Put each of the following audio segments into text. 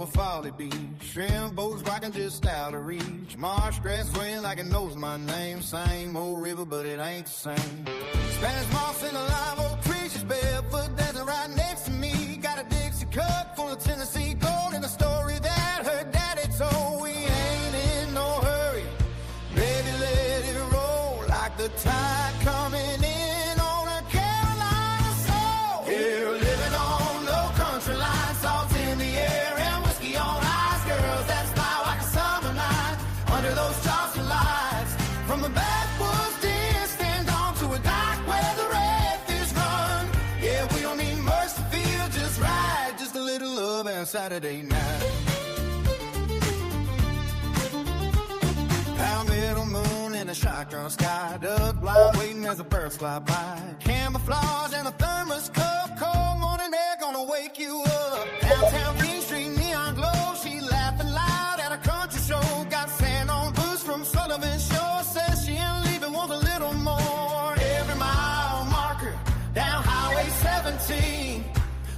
over Folly Beach. Shrimp boats rocking just out of reach. Marsh grass swaying like it knows my name. Same old river, but it ain't the same. Spanish moss in a live oak tree. She's barefoot dancing right next to me. Got a Dixie cup full of Tennessee gold and a story that her daddy told. We ain't in no hurry, baby, let it roll like the tide coming in on a Carolina soul. We're living on low country line, salt in the air and whiskey on ice. Girls that smile like a summer night under those Charleston lights. From the backwoods stand on to a dock where the redfish run. Yeah, we don't need much to feel just right, just a little love and Saturday night. Palmetto moon in a shotgun sky, duck blind waiting as the birds fly by. Camouflage and a thermos cup, cold morning air gonna wake you up. Downtown King Street neon glow, she laughing loud at a country show. Got sand on boots from Sullivan Shore, says she ain't leaving, wants a little more. Every mile marker down Highway 17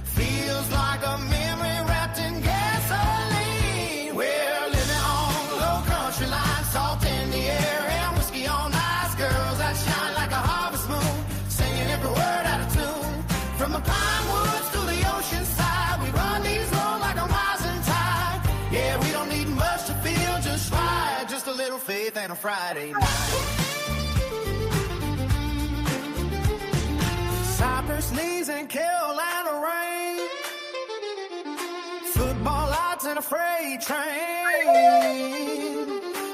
feels like a memory wrapped in gasoline. We're living on low country line, salt in the air and whiskey on ice. Girls that shine like a harvest moon, singing every word out of tune. From the pine woods to the ocean side, we run these roads like a rising tide. Yeah, we don't need much to feel just right, just a little faith and a Friday night. Cypress knees and Carolina rain, football lights and a freight train.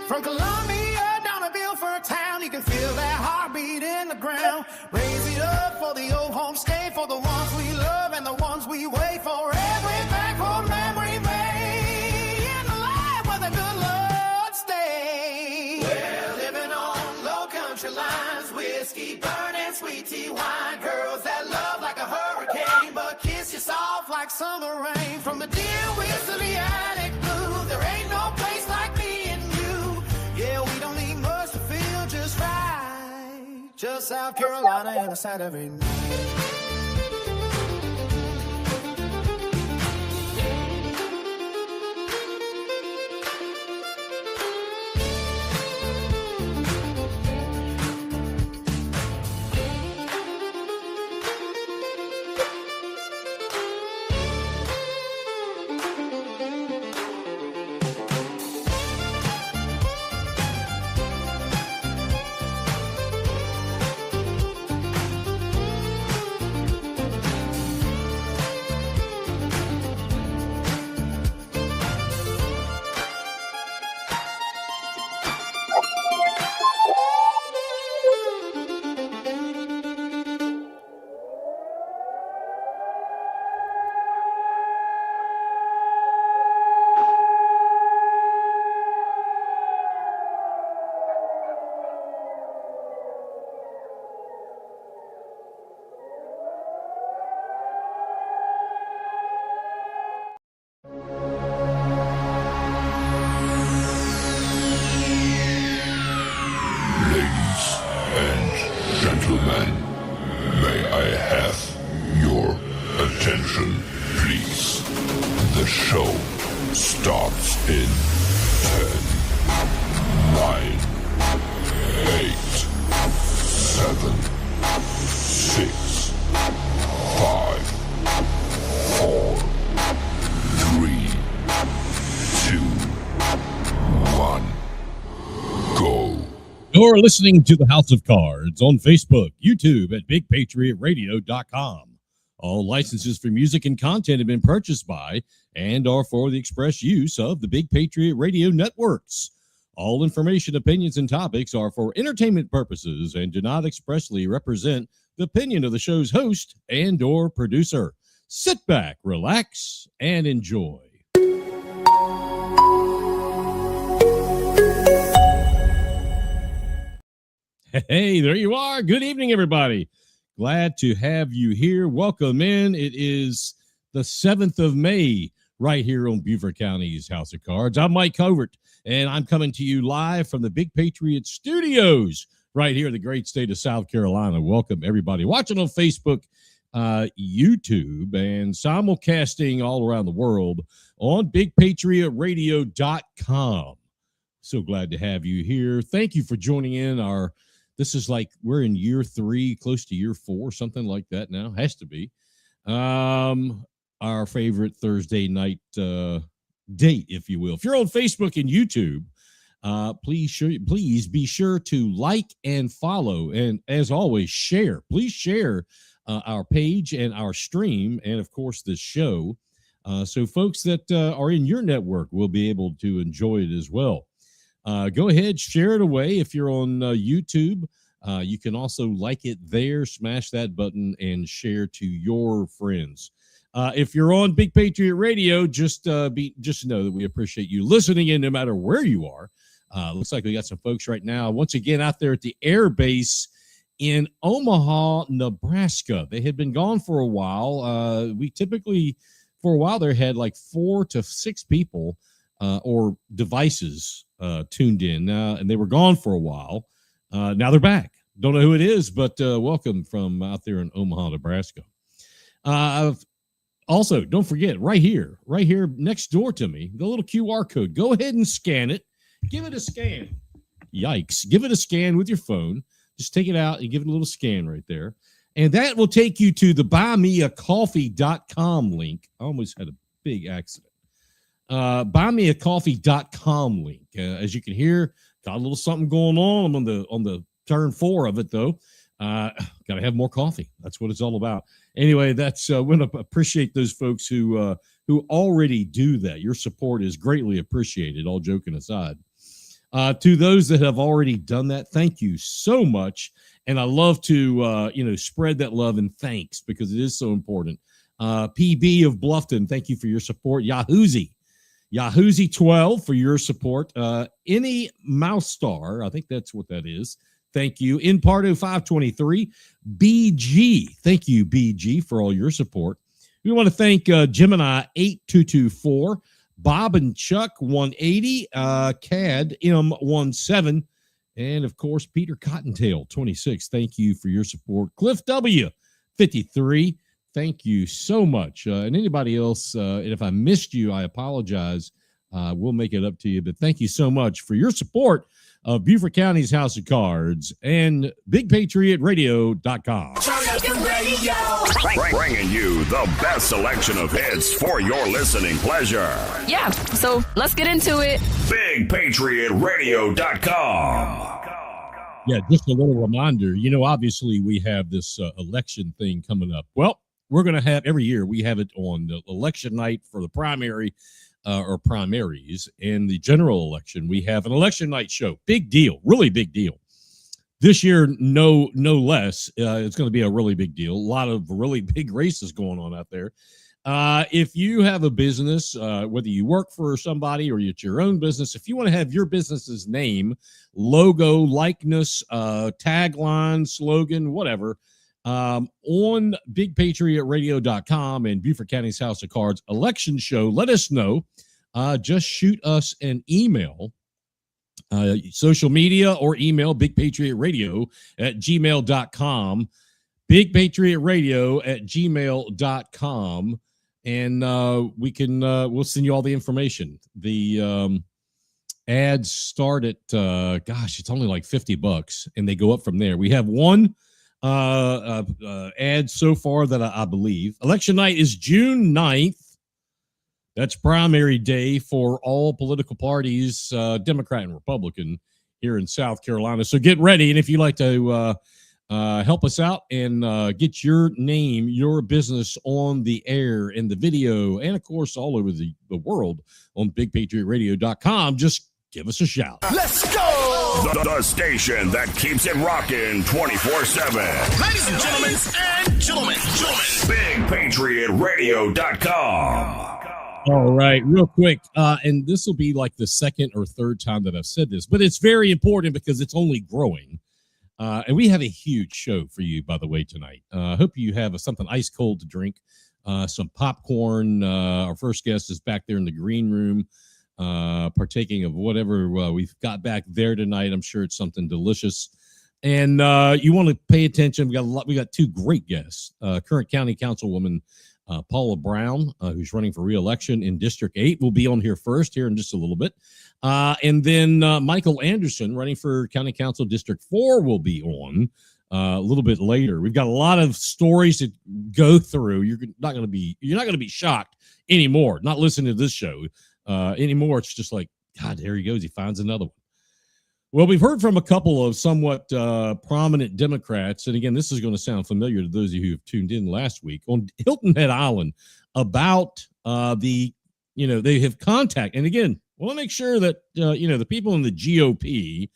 From Columbia down to Milford Town, you can feel that heartbeat in the ground. Raise it up for the old homestay, for the ones we love and the ones we wait for. Every backward memory made in the life where the good Lord stay. We're living on low country lines, whiskey burning, sweet tea wine. Girls that love like a hurricane, but kiss you soft like summer rain. From the deer woods to the attic blue, there ain't no place like me and you. Yeah, we don't need much to feel just right, just South Carolina and a Saturday night. You're listening to the House of Cards on Facebook, YouTube at BigPatriotRadio.com. All licenses for music and content have been purchased by and are for the express use of the Big Patriot Radio networks. All information, opinions, and topics are for entertainment purposes and do not expressly represent the opinion of the show's host and or producer. Sit back, relax, and enjoy. Hey, there you are. Good evening, everybody. Glad to have you here. Welcome in. It is the 7th of May right here on Beaufort County's House of Cards. I'm Mike Covert, and I'm coming to you live from the Big Patriot Studios right here in the great state of South Carolina. Welcome, everybody watching on Facebook, YouTube, and simulcasting all around the world on BigPatriotRadio.com. So glad to have you here. Thank you for joining in. This is like we're in year 3, close to year 4, something like that now. Has to be. Our favorite Thursday night date, if you will. If you're on Facebook and YouTube, please be sure to like and follow, and as always, share. Please share our page and our stream, and of course this show, so folks that are in your network will be able to enjoy it as well. Go ahead, share it away. If you're on YouTube, you can also like it there, smash that button, and share to your friends. If you're on Big Patriot Radio, just know that we appreciate you listening in no matter where you are. Looks like we got some folks right now, once again, out there at the air base in Omaha, Nebraska. They had been gone for a while. We typically, for a while there, had like 4 to 6 people or devices tuned in, and they were gone for a while. Now they're back. Don't know who it is, but welcome from out there in Omaha, Nebraska. Also, don't forget, right here next door to me, the little QR code. Go ahead and scan it. Give it a scan. Yikes. Give it a scan with your phone. Just take it out and give it a little scan right there. And that will take you to the buymeacoffee.com link. I almost had a big accident. Buymeacoffee.com link. As you can hear, got a little something going on. I'm on the turn 4 of it, though. Got to have more coffee. That's what it's all about. Anyway, that's I want to appreciate those folks who already do that. Your support is greatly appreciated, all joking aside. To those that have already done that, thank you so much. And I love to spread that love and thanks, because it is so important. PB of Bluffton, thank you for your support. Yahoozy 12 for your support. Any Mouse Star, I think that's what that is. Thank you. In Pardo 523, BG. Thank you, BG, for all your support. We want to thank Gemini 8224, Bob and Chuck 180, CAD M17, and of course Peter Cottontail 26. Thank you for your support. Cliff W 53. Thank you so much. And anybody else, and if I missed you, I apologize. We'll make it up to you. But thank you so much for your support of Beaufort County's House of Cards and BigPatriotRadio.com. Turn up the radio. Bringing you the best selection of hits for your listening pleasure. Yeah, so let's get into it. BigPatriotRadio.com. Yeah, just a little reminder, obviously we have this election thing coming up. Well, we're going to have, every year we have it on the election night for the primary or primaries, and the general election. We have an election night show. Big deal, really big deal. This year, no less. It's going to be a really big deal. A lot of really big races going on out there. If you have a business, whether you work for somebody or it's your own business, if you want to have your business's name, logo, likeness, tagline, slogan, whatever, on BigPatriotRadio.com and Beaufort County's House of Cards election show, let us know. Just shoot us an email, social media, or email BigPatriotRadio@gmail.com, BigPatriotRadio@gmail.com, and we'll send you all the information. The ads start at it's only like $50, and they go up from there. We have one ad so far that I believe. Election night is June 9th. That's primary day for all political parties, Democrat and Republican, here in South Carolina. So get ready. And if you'd like to help us out and get your name, your business on the air, in the video, and, of course, all over the world on BigPatriotRadio.com, just give us a shout. Let's go! The station that keeps it rocking 24/7. Ladies and gentlemen, BigPatriotRadio.com. All right, real quick, and this will be like the second or third time that I've said this, but it's very important because it's only growing. And we have a huge show for you, by the way, tonight. I hope you have something ice cold to drink, some popcorn. Our first guest is back there in the green room, partaking of whatever we've got back there tonight. I'm sure it's something delicious. And you want to pay attention. We got two great guests. Current County Councilwoman Paula Brown, who's running for re-election in District 8, will be on here first here in just a little bit. And then Michael Anderson, running for County Council District 4, will be on a little bit later. We've got a lot of stories to go through. You're not going to be shocked anymore. Not listening to this show anymore. It's just like, God, there he goes. He finds another one. Well, we've heard from a couple of somewhat prominent Democrats, and again, this is going to sound familiar to those of you who have tuned in last week on Hilton Head Island about they have contact. And again, I want to make sure that the people in the GOP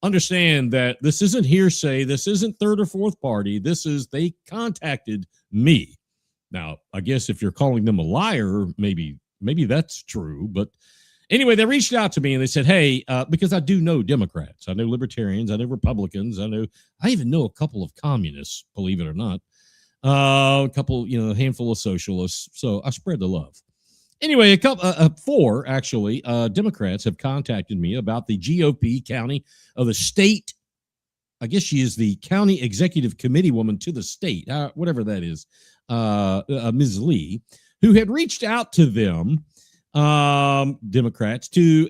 understand that this isn't hearsay. This isn't third or fourth party. They contacted me. Now, I guess if you're calling them a liar, maybe that's true, but. Anyway, they reached out to me and they said, hey, because I do know Democrats. I know Libertarians. I know Republicans. I even know a couple of communists, believe it or not. A handful of socialists. So I spread the love. Anyway, four, actually, Democrats have contacted me about the GOP county of the state. I guess she is the county executive committee woman to the state, whatever that is, Ms. Lee, who had reached out to them, Democrats, to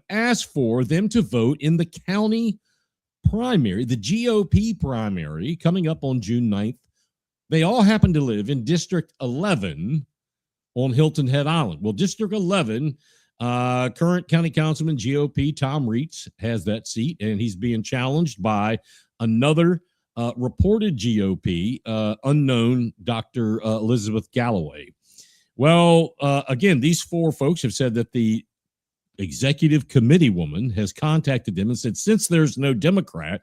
ask for them to vote in the county primary, the GOP primary coming up on June 9th. They all happen to live in District 11 on Hilton Head Island. Well, District 11, current county councilman GOP Tom Reitz has that seat, and he's being challenged by another reported GOP unknown Dr. Elizabeth Galloway. Well, again, these four folks have said that the executive committee woman has contacted them and said, since there's no Democrat,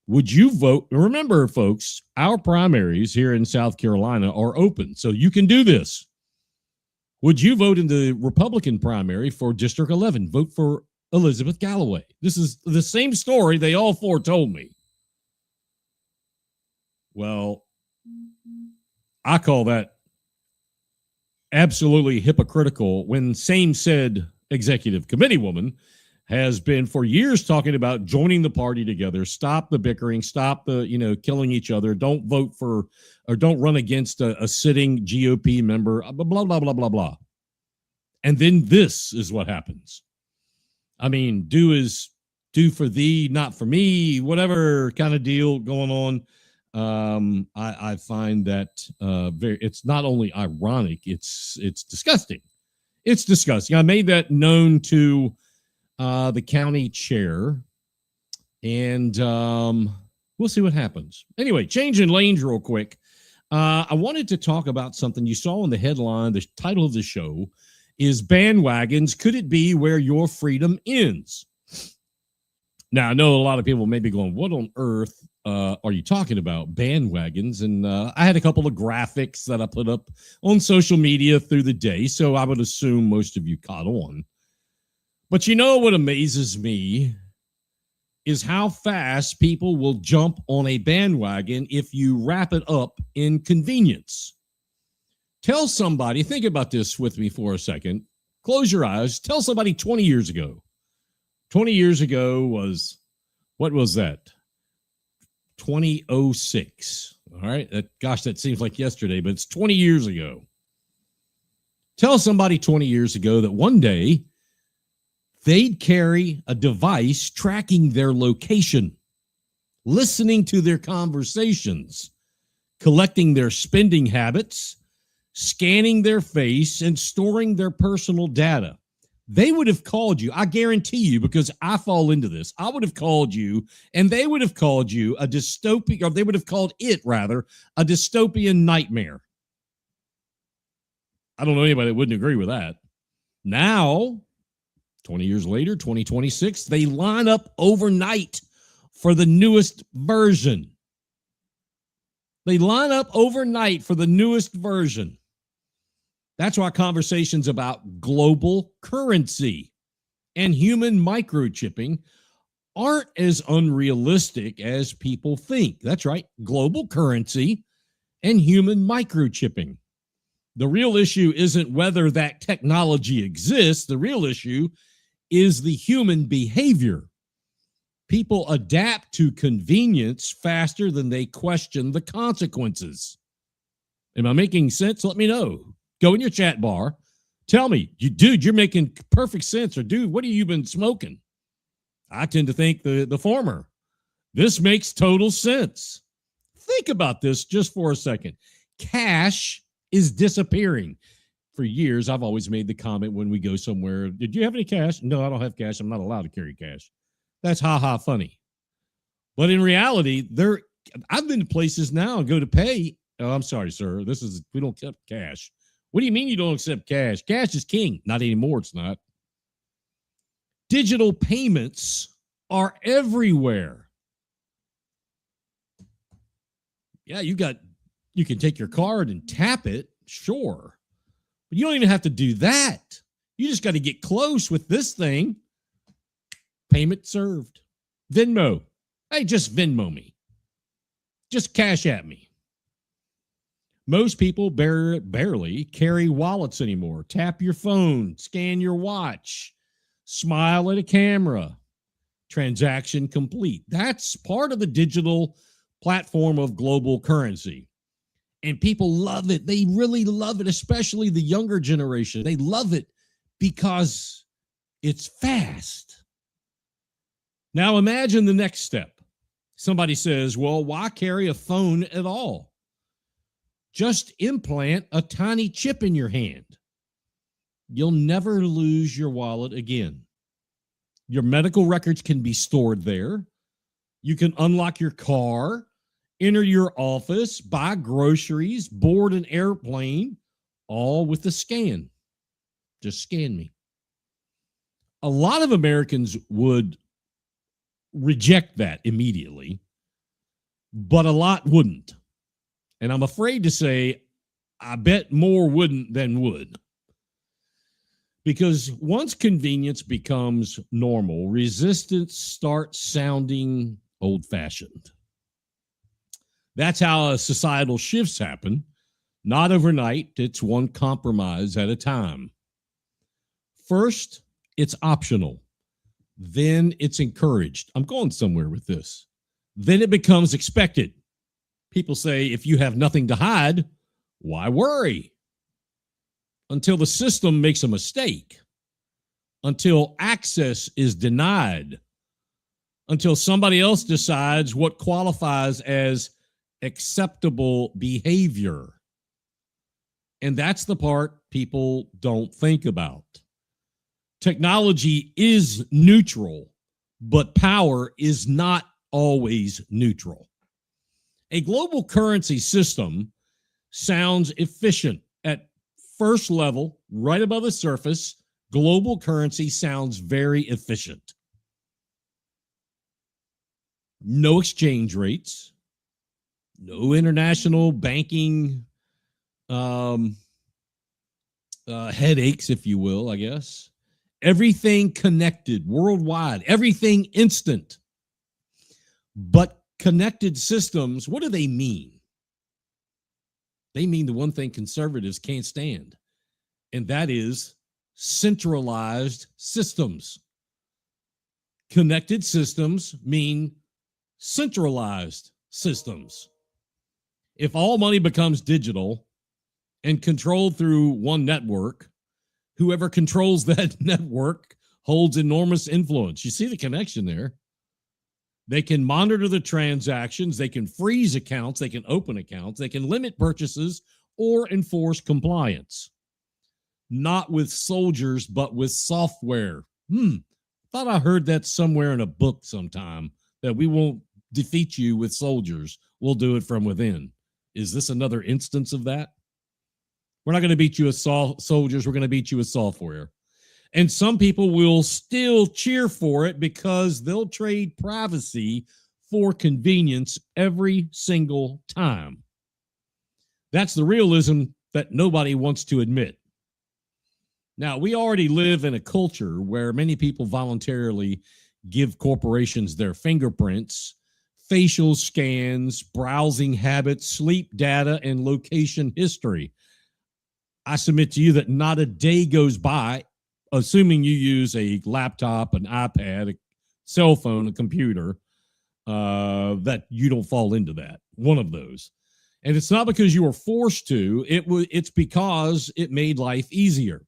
would you vote? Remember, folks, our primaries here in South Carolina are open, so you can do this. Would you vote in the Republican primary for District 11? Vote for Elizabeth Galloway. This is the same story they all four told me. Well, I call that absolutely hypocritical when same said executive committee woman has been for years talking about joining the party together, stop the bickering, stop the, killing each other, don't vote for or don't run against a sitting GOP member, blah, blah, blah, blah, blah. And then this is what happens. I mean, do for thee, not for me, whatever kind of deal going on. I find that it's not only ironic, it's disgusting. It's disgusting. I made that known to the county chair, and we'll see what happens. Anyway, changing lanes real quick. I wanted to talk about something you saw in the headline. The title of the show is Bandwagons. Could it be where your freedom ends? Now, I know a lot of people may be going, what on earth are you talking about? Bandwagons. And I had a couple of graphics that I put up on social media through the day, so I would assume most of you caught on. But what amazes me is how fast people will jump on a bandwagon if you wrap it up in convenience. Tell somebody, think about this with me for a second. Close your eyes. Tell somebody 20 years ago. 20 years ago was, what was that? 2006. All right. That seems like yesterday, but it's 20 years ago. Tell somebody 20 years ago that one day they'd carry a device tracking their location, listening to their conversations, collecting their spending habits, scanning their face, and storing their personal data. They would have called you, I guarantee you, because I fall into this. I would have called you, and they would have called you a dystopian, or they would have called it, rather, a dystopian nightmare. I don't know anybody that wouldn't agree with that. Now, 20 years later, 2026, they line up overnight for the newest version. They line up overnight for the newest version. That's why conversations about global currency and human microchipping aren't as unrealistic as people think. That's right, global currency and human microchipping. The real issue isn't whether that technology exists. The real issue is the human behavior. People adapt to convenience faster than they question the consequences. Am I making sense? Let me know. Go in your chat bar. Tell me, dude, you're making perfect sense. Or, dude, what have you been smoking? I tend to think the former. This makes total sense. Think about this just for a second. Cash is disappearing. For years, I've always made the comment when we go somewhere, did you have any cash? No, I don't have cash. I'm not allowed to carry cash. That's ha-ha funny. But in reality, I've been to places now and go to pay. Oh, I'm sorry, sir. We don't accept cash. What do you mean you don't accept cash? Cash is king. Not anymore, it's not. Digital payments are everywhere. Yeah, you can take your card and tap it, sure. But you don't even have to do that. You just got to get close with this thing. Payment served. Venmo. Hey, just Venmo me. Just cash at me. Most people barely carry wallets anymore. Tap your phone, scan your watch, smile at a camera. Transaction complete. That's part of the digital platform of global currency. And people love it. They really love it, especially the younger generation. They love it because it's fast. Now imagine the next step. Somebody says, well, why carry a phone at all? Just implant a tiny chip in your hand. You'll never lose your wallet again. Your medical records can be stored there. You can unlock your car, enter your office, buy groceries, board an airplane, all with a scan. Just scan me. A lot of Americans would reject that immediately, but a lot wouldn't. And I'm afraid to say, I bet more wouldn't than would. Because once convenience becomes normal, resistance starts sounding old-fashioned. That's how societal shifts happen. Not overnight. It's one compromise at a time. First, it's optional. Then it's encouraged. I'm going somewhere with this. Then it becomes expected. People say, if you have nothing to hide, why worry? Until the system makes a mistake. Until access is denied. Until somebody else decides what qualifies as acceptable behavior. And that's the part people don't think about. Technology is neutral, but power is not always neutral. A global currency system sounds efficient. At first level, right above the surface, global currency sounds very efficient. No exchange rates, no international banking headaches, if you will, I guess. Everything connected worldwide, everything instant. But connected systems, what do they mean? They mean the one thing conservatives can't stand, and that is centralized systems. Connected systems mean centralized systems. If all money becomes digital and controlled through one network, whoever controls that network holds enormous influence. You see the connection there. They can monitor the transactions. They can freeze accounts. They can open accounts. They can limit purchases or enforce compliance. Not with soldiers, but with software. Thought I heard that somewhere in a book sometime, that we won't defeat you with soldiers. We'll do it from within. Is this another instance of that? We're not going to beat you with soldiers. We're going to beat you with software. And some people will still cheer for it because they'll trade privacy for convenience every single time. That's the realism that nobody wants to admit. Now, we already live in a culture where many people voluntarily give corporations their fingerprints, facial scans, browsing habits, sleep data, and location history. I submit to you that not a day goes by, assuming you use a laptop, an iPad, a cell phone, a computer, that you don't fall into that, one of those. And it's not because you were forced to, it's because it made life easier.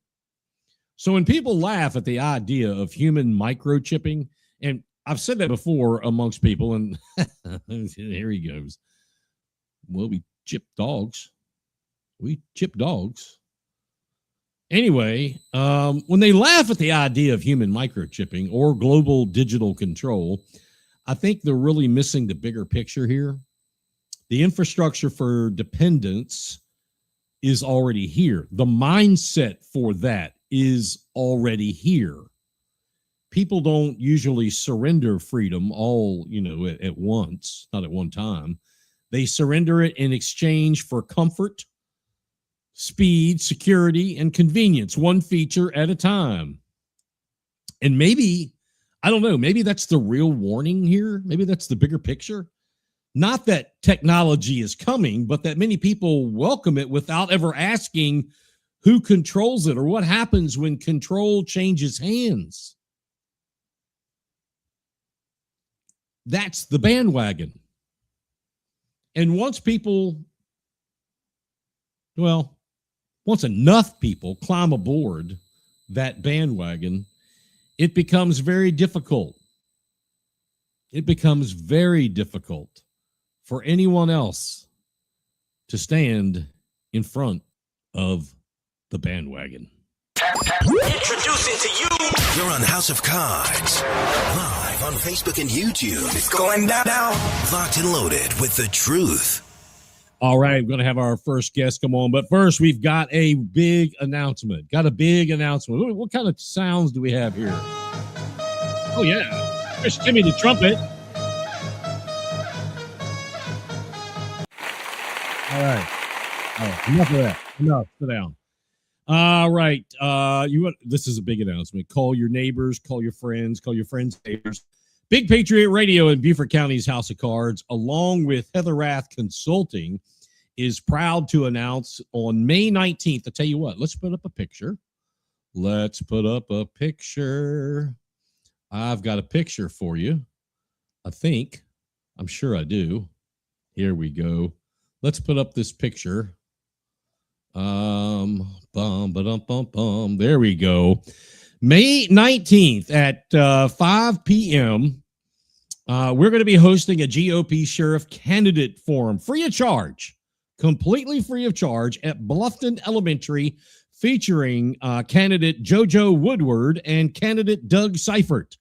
So when people laugh at the idea of human microchipping, and I've said that before amongst people, and here he goes. Well, we chip dogs. We chip dogs. Anyway, when they laugh at the idea of human microchipping or global digital control, I think they're really missing the bigger picture here. The infrastructure for dependence is already here. The mindset for that is already here. People don't usually surrender freedom all, at once, not at one time. They surrender it in exchange for comfort, speed, security, and convenience, one feature at a time. And maybe, I don't know, maybe that's the real warning here. Maybe that's the bigger picture. Not that technology is coming, but that many people welcome it without ever asking who controls it or what happens when control changes hands. That's the bandwagon. And once enough people climb aboard that bandwagon, it becomes very difficult. It becomes very difficult for anyone else to stand in front of the bandwagon. Introducing to you. You're on House of Cards. Live on Facebook and YouTube. It's going down now. Locked and loaded with the truth. All right, we're going to have our first guest come on. But first, we've got a big announcement. What kind of sounds do we have here? Oh, yeah. There's Jimmy the trumpet. All right. Enough of that. Enough. Sit down. All right. This is a big announcement. Call your neighbors, call your friends' neighbors. Big Patriot Radio in Beaufort County's House of Cards, along with Heather Rath Consulting, is proud to announce on May 19th. I'll tell you what, let's put up a picture. I've got a picture for you. I'm sure I do. Here we go. Let's put up this picture. There we go. May 19th at 5 p.m. We're going to be hosting a GOP sheriff candidate forum, free of charge, completely free of charge at Bluffton Elementary, featuring candidate JoJo Woodward and candidate Doug Seifert.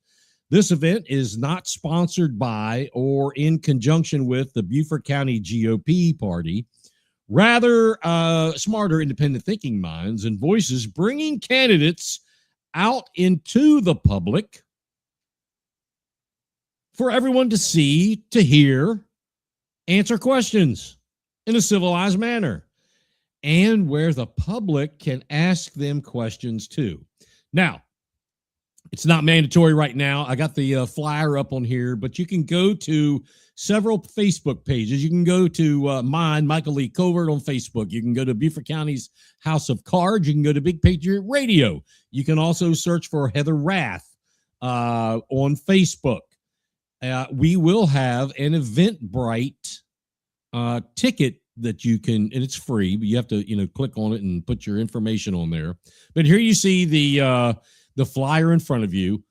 This event is not sponsored by or in conjunction with the Beaufort County GOP party. Rather, smarter, independent thinking minds and voices bringing candidates out into the public for everyone to see, to hear, answer questions in a civilized manner, and where the public can ask them questions too. Now, it's not mandatory right now. I got the flyer up on here, but you can go to several Facebook pages. You can go to mine, Michael Lee Covert, on Facebook. You can go to Beaufort County's House of Cards. You can go to Big Patriot Radio. You can also search for Heather Rath on Facebook. We will have an Eventbrite ticket that you can, and it's free, but you have to, click on it and put your information on there. But here you see the flyer in front of you.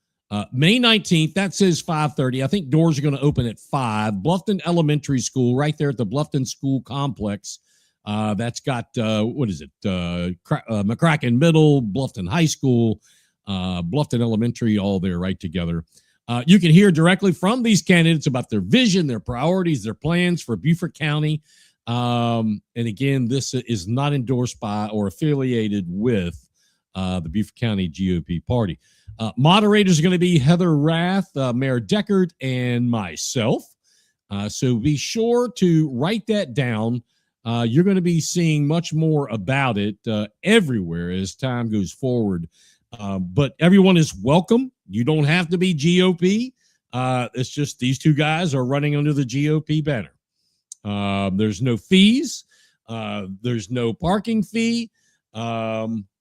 May 19th, that says 5:30. I think doors are going to open at 5. Bluffton Elementary School, right there at the Bluffton School Complex. That's got, McCracken Middle, Bluffton High School, Bluffton Elementary, all there right together. You can hear directly from these candidates about their vision, their priorities, their plans for Beaufort County. And again, this is not endorsed by or affiliated with the Beaufort County GOP party. Moderators are going to be Heather Rath, Mayor Deckard, and myself. So be sure to write that down. You're going to be seeing much more about it everywhere as time goes forward. But everyone is welcome. You don't have to be GOP. It's just these two guys are running under the GOP banner. There's no fees. There's no parking fee.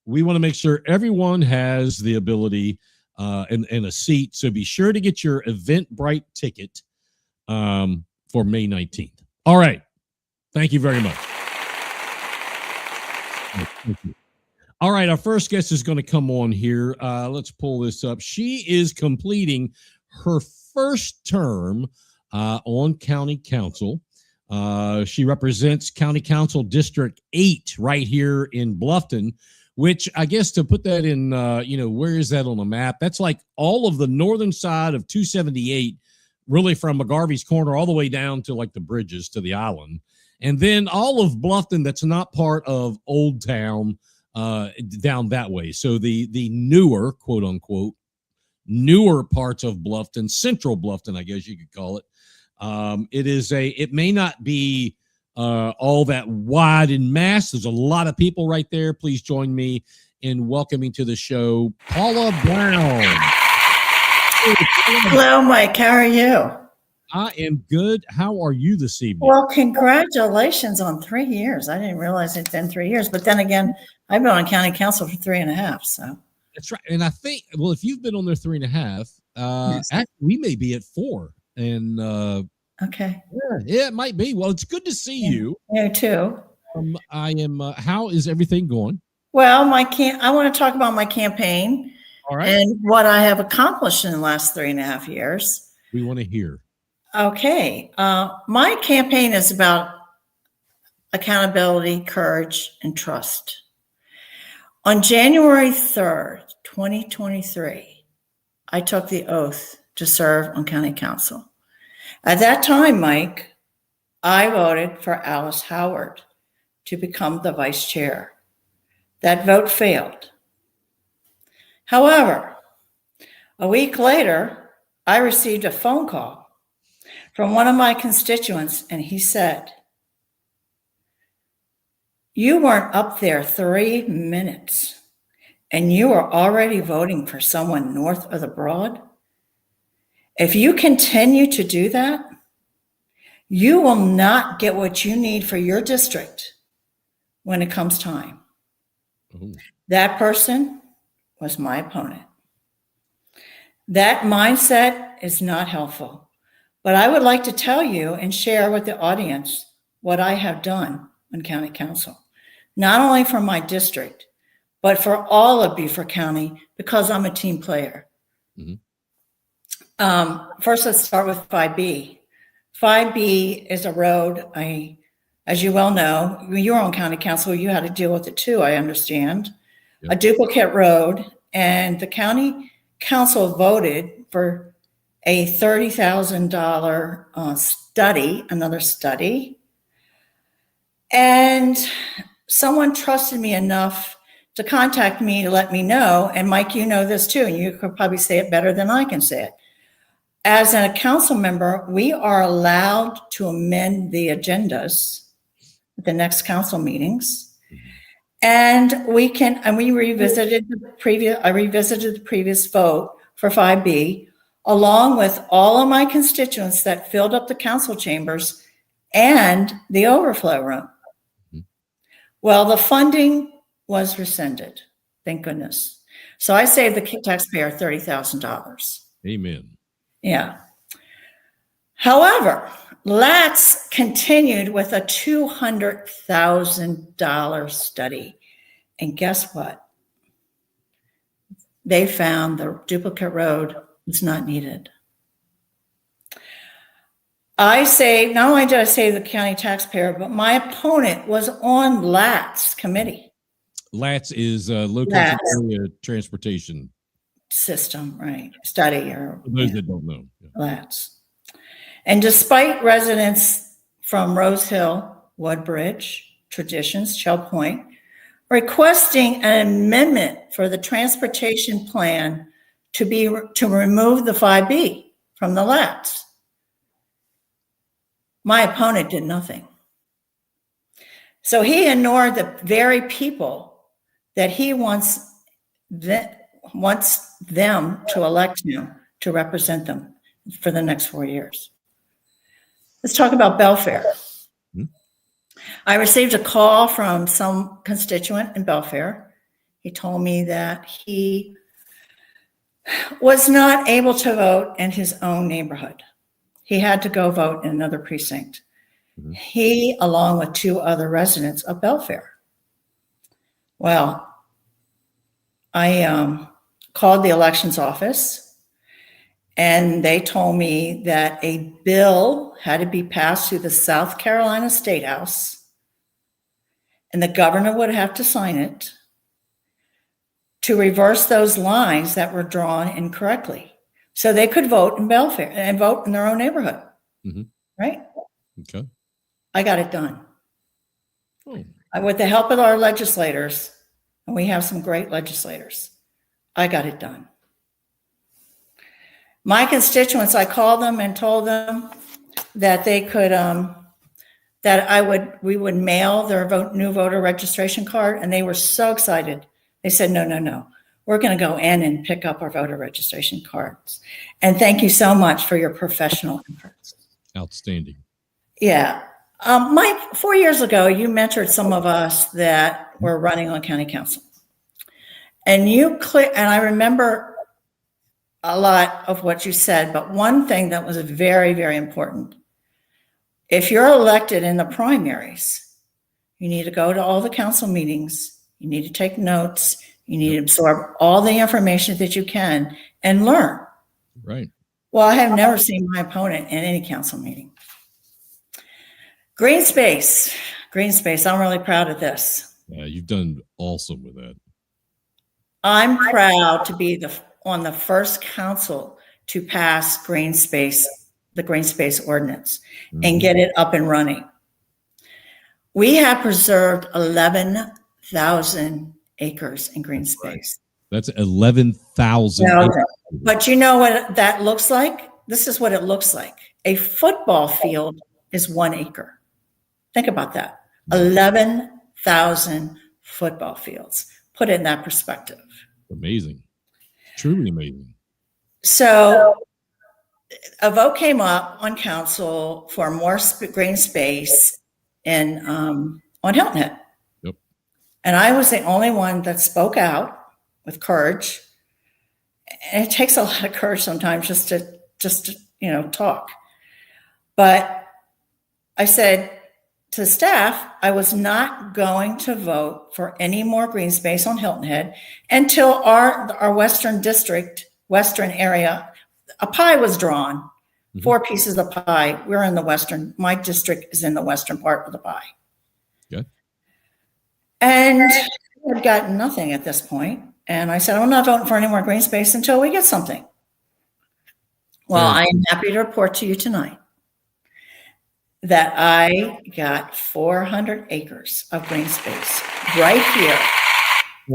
We want to make sure everyone has the ability and a seat. So be sure to get your Eventbrite ticket for May 19th. All right. Thank you very much. Thank you. All right. Our first guest is going to come on here. Let's pull this up. She is completing her first term on county council. She represents County Council District 8 right here in Bluffton, which I guess to put that in, where is that on the map? That's like all of the northern side of 278, really from McGarvey's Corner all the way down to like the bridges to the island. And then all of Bluffton that's not part of Old Town down that way. So the newer, quote unquote, newer parts of Bluffton, central Bluffton, I guess you could call it. It may not be all that wide in mass. There's a lot of people right there. Please join me in welcoming to the show Paula Brown. Hello, Mike. How are you? I am good. How are you this evening? Well, congratulations on 3 years. I didn't realize it's been 3 years, but then again, I've been on county council for 3.5. So that's right. And I think, well, if you've been on there 3.5, yes. actually, we may be at 4. And okay, yeah, it might be. Well, it's good to see you. You too. I am. How is everything going? Well, I want to talk about my campaign. All right. And what I have accomplished in the last 3.5 years. We want to hear. Okay. My campaign is about accountability, courage, and trust. On January 3rd, 2023, I took the oath to serve on county council. At that time, Mike, I voted for Alice Howard to become the vice chair. That vote failed. However, a week later, I received a phone call from one of my constituents, and he said, "You weren't up there 3 minutes, and you are already voting for someone north of the Broad. If you continue to do that, you will not get what you need for your district when it comes time." Ooh. That person was my opponent. That mindset is not helpful, but I would like to tell you and share with the audience what I have done on county council, not only for my district, but for all of Beaufort County, because I'm a team player. Mm-hmm. First, let's start with 5B. 5B is a road. As you well know, when you were on county council, you had to deal with it too, I understand. Yep. A duplicate road, and the county council voted for a $30,000 study, another study. And someone trusted me enough to contact me to let me know, and Mike, you know this too, and you could probably say it better than I can say it. As a council member, we are allowed to amend the agendas at the next council meetings. And I revisited the previous vote for 5B, along with all of my constituents that filled up the council chambers and the overflow room. Mm-hmm. Well, the funding was rescinded, thank goodness. So I saved the taxpayer $30,000. Amen. Yeah. However, Latz continued with a $200,000 study. And guess what? They found the duplicate road was not needed. Not only did I save the county taxpayer, but my opponent was on Latz committee. Latz is low country area transportation system, right? Study, or for those that don't know. Yeah. Latz. And despite residents from Rose Hill, Woodbridge, Traditions, Shell Point, requesting an amendment for the transportation plan to remove the 5B from the Latz, my opponent did nothing. So he ignored the very people that he wants them to elect him to represent them for the next 4 years. Let's talk about Belfair. Mm-hmm. I received a call from some constituent in Belfair. He told me that he was not able to vote in his own neighborhood. He had to go vote in another precinct. Mhm. He, along with 2 other residents of Belfair. Well, I called the elections office, and they told me that a bill had to be passed through the South Carolina State House, and the governor would have to sign it to reverse those lines that were drawn incorrectly, so they could vote in Belfair and vote in their own neighborhood. Mhm. Right? Okay. I got it done. Oh, With the help of our legislators, and we have some great legislators, I got it done. My constituents, I called them and told them that they could, we would mail their new voter registration card, and they were so excited. They said, no, we're going to go in and pick up our voter registration cards. And thank you so much for your professional efforts. outstanding. Yeah. Mike, 4 years ago, you mentored some of us that were running on county council. And and I remember a lot of what you said, but one thing that was very, very important. If you're elected in the primaries, you need to go to all the council meetings. You need to take notes. You need to absorb all the information that you can and learn. Right. Well, I have never seen my opponent in any council meeting. Green space. I'm really proud of this. You've done awesome with that. I'm proud to be on the first council to pass the green space ordinance, and get it up and running. We have preserved 11,000 acres in green space. That's 11,000. But you know what that looks like? This is what it looks like. A football field is 1 acre. Think about that. 11,000 football fields. Put it in that perspective. Amazing. Truly amazing. So a vote came up on council for more green space on Hilton Head. Yep. And I was the only one that spoke out with courage. And it takes a lot of courage sometimes just to talk. But I said to staff, I was not going to vote for any more green space on Hilton Head until our Western area, a pie was drawn, 4 pieces of pie. We're in the Western, my district is in the Western part of the pie. Okay. And I've gotten nothing at this point. And I said, I'm not voting for any more green space until we get something. Well, I am happy to report to you tonight that I got 400 acres of green space right here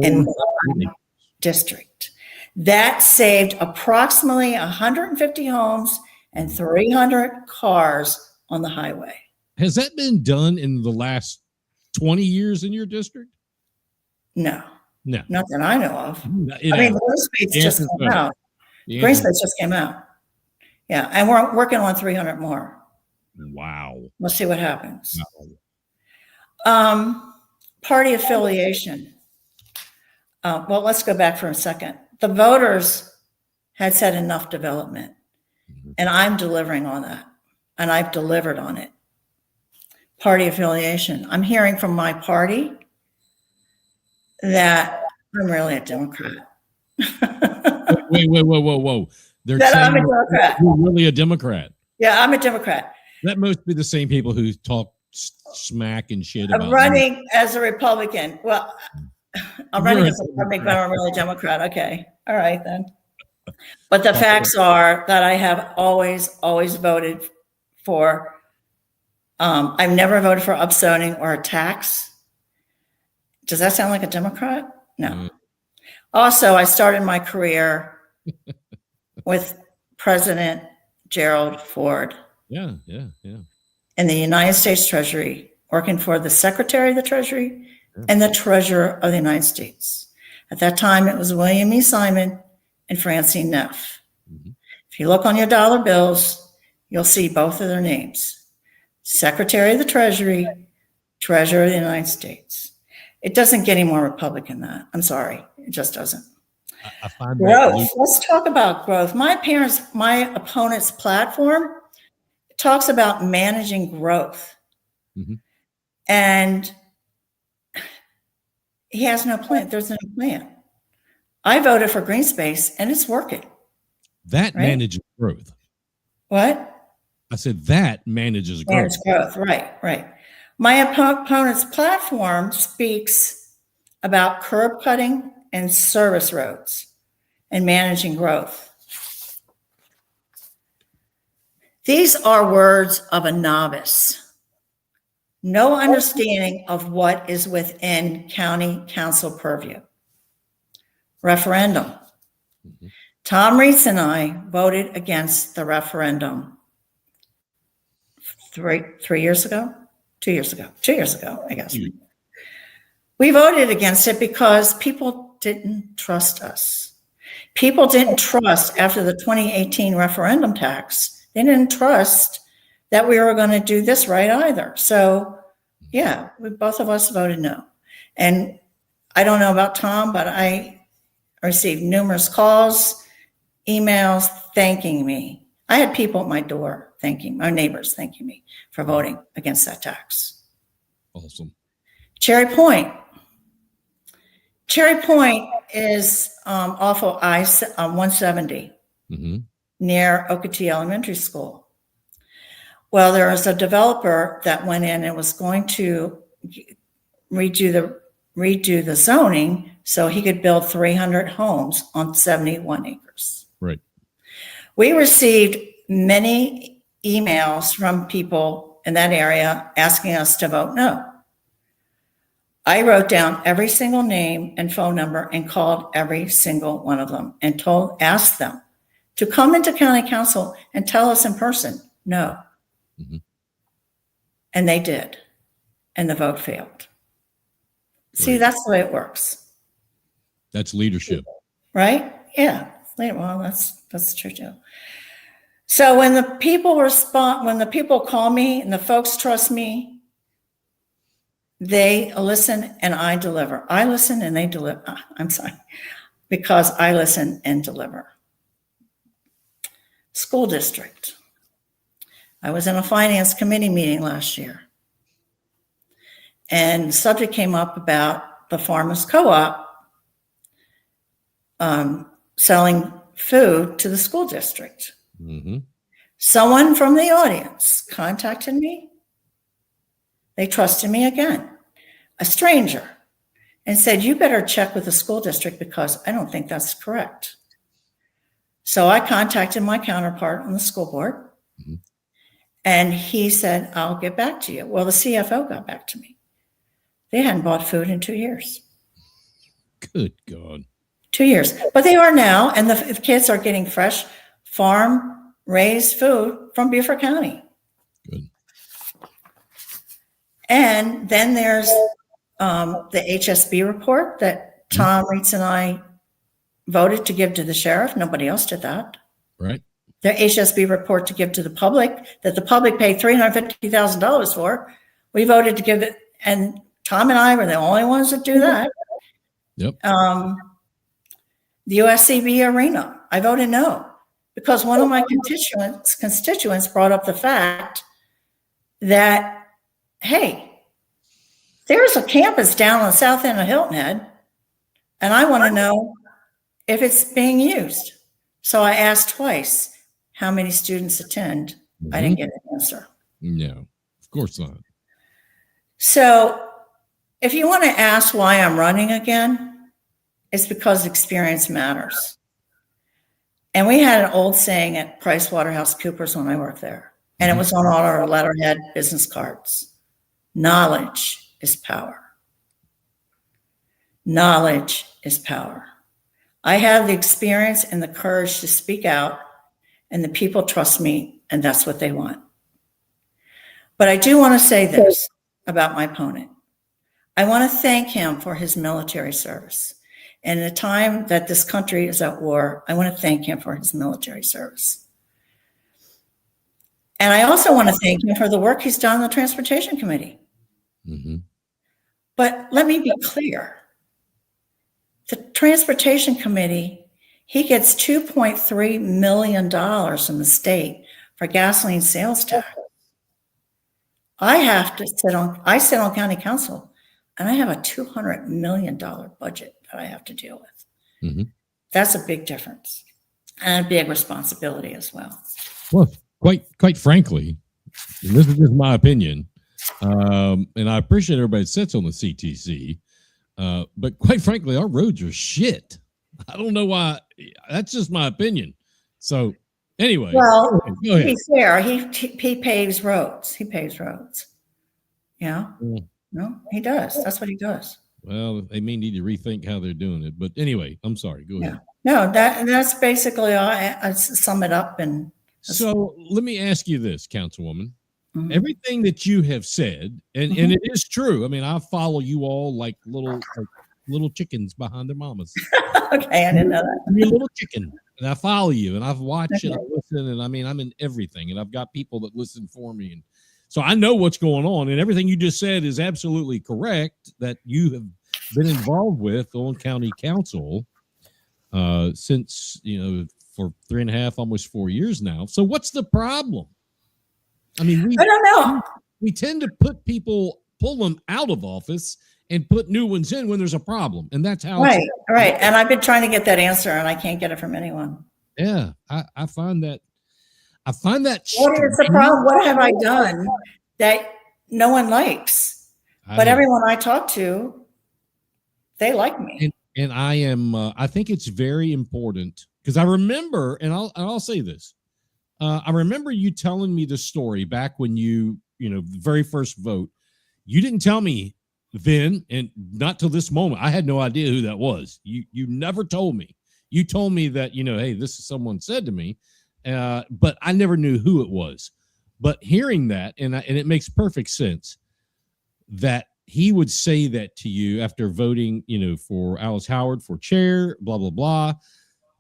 in my district. That saved approximately 150 homes and 300 cars on the highway. Has that been done in the last 20 years in your district? No, No. not that I know of. Green space Yes, just came out. Green space just came out. Yeah, and we're working on 300 more. Wow. We'll see what happens. Wow. Party affiliation. Well, let's go back for a second. The voters had said enough development, and I'm delivering on that, and I've delivered on it. Party affiliation. I'm hearing from my party that I'm really a Democrat. Wait, whoa. They're That saying I'm a Democrat. you're really a Democrat. Yeah, I'm a Democrat. That must be the same people who talk smack and shit about I'm running as a Republican. Well, I'm running as a Republican, but I'm really a Democrat. Okay. All right, then. But the facts are that I have always voted for, I've never voted for upzoning or a tax. Does that sound like a Democrat? No. Also, I started my career with President Gerald Ford. Yeah. In the United States Treasury, working for the Secretary of the Treasury and the Treasurer of the United States. At that time, it was William E. Simon and Francine Neff. If you look on your dollar bills, you'll see both of their names. Secretary of the Treasury, Treasurer of the United States. It doesn't get any more Republican than that. I'm sorry. It just doesn't. I find Growth. that Let's talk about growth. My opponent's platform talks about managing growth. Mhm. And he has no plan. There's no plan. I voted for green space and it's working. that Right? manages growth. What? I said that manages growth. Manage growth. Right. My opponent's platform speaks about curb cutting and service roads and managing growth. These are words of a novice. No understanding of what is within county council purview. Referendum. Tom Reitz and I voted against the referendum 2 years ago, I guess. We voted against it because people didn't trust us. People didn't trust after the 2018 referendum tax. They didn't trust that we were going to do this right either. So yeah, both of us voted no. And I don't know about Tom, but I received numerous calls, emails thanking me. I had people at my door my neighbors thanking me for voting against that tax. Awesome. Cherry Point. Cherry Point is off of I-170 near Okatee Elementary School. Well, there was a developer that went in and was going to redo the zoning so he could build 300 homes on 71 acres. Right. We received many emails from people in that area asking us to vote no. I wrote down every single name and phone number and called every single one of them and asked them to come into county council and tell us in person, no. And they did. And the vote failed. See, that's the way it works. That's leadership. Right? Yeah. Well, that's true too. So when the people call me and the folks trust me, they listen and I deliver. I listen and they deliver. I'm sorry, because I listen and deliver. School district. I was in a finance committee meeting last year. And the subject came up about the Farmers Co-op selling food to the school district. Someone from the audience contacted me. They trusted me again, a stranger, and said, you better check with the school district because I don't think that's correct. So I contacted my counterpart on the school board and he said, I'll get back to you. Well, the CFO got back to me. They hadn't bought food in 2 years. Good God. 2 years, but they are now, and the kids are getting fresh farm-raised food from Beaufort County. Good. And then there's the HSB report that Tom Reitz and I voted to give to the sheriff. Nobody else did that. Right. The HSB report to give to the public that the public paid $350,000 for. We voted to give it, and Tom and I were the only ones that do that. Yep. The USCB arena, I voted no because one of my constituents brought up the fact that, hey, there's a campus down on the south end of Hilton Head, and I want to know if it's being used. So I asked twice how many students attend. I didn't get an answer. No, of course not. So if you want to ask why I'm running again, it's because experience matters. And we had an old saying at PricewaterhouseCoopers when I worked there, and it was on all our letterhead business cards. Knowledge is power. Knowledge is power. I have the experience and the courage to speak out, and the people trust me, and that's what they want. But I do want to say this about my opponent. I want to thank him for his military service. And in a time that this country is at war, I want to thank him for his military service. And I also want to thank him for the work he's done on the Transportation Committee. But let me be clear. The Transportation Committee, he gets $2.3 million from the state for gasoline sales tax. I sit on county council, and I have a $200 million budget that I have to deal with. Mm-hmm. That's a big difference and a big responsibility as well. Well, quite frankly, and this is just my opinion, and I appreciate everybody that sits on the CTC, but quite frankly, our roads are shit. I don't know why. That's just my opinion. So anyway, well, go ahead. To be fair, he paves roads. He paves roads. Yeah. No, he does. That's what he does. Well, they may need to rethink how they're doing it. But anyway, I'm sorry. Go ahead. No, that's basically all. I sum it up. And so let me ask you this, Councilwoman. Mhm. Everything that you have said, and it is true. I mean, I follow you all like little chickens behind their mamas. Okay, I didn't know that. You're a little chicken, and I follow you, and I've watched and I listen, and I mean, I'm in everything, and I've got people that listen for me, and so I know what's going on, and everything you just said is absolutely correct. That you have been involved with on county council since for 3.5, almost 4 years now. So what's the problem? I mean, I don't know. We tend to pull them out of office and put new ones in when there's a problem, and that's how. Right. And I've been trying to get that answer, and I can't get it from anyone. Yeah, I find that. What is the problem? What have I done that no one likes? But everyone I talk to, they like me. And I am. I think it's very important because I remember, and I'll say this. I remember you telling me the story back when the very first vote. You didn't tell me then, and not till this moment. I had no idea who that was. You never told me. You told me that, hey, this is someone said to me, but I never knew who it was. But hearing that, and it makes perfect sense that he would say that to you after voting, for Alice Howard for chair, blah, blah, blah.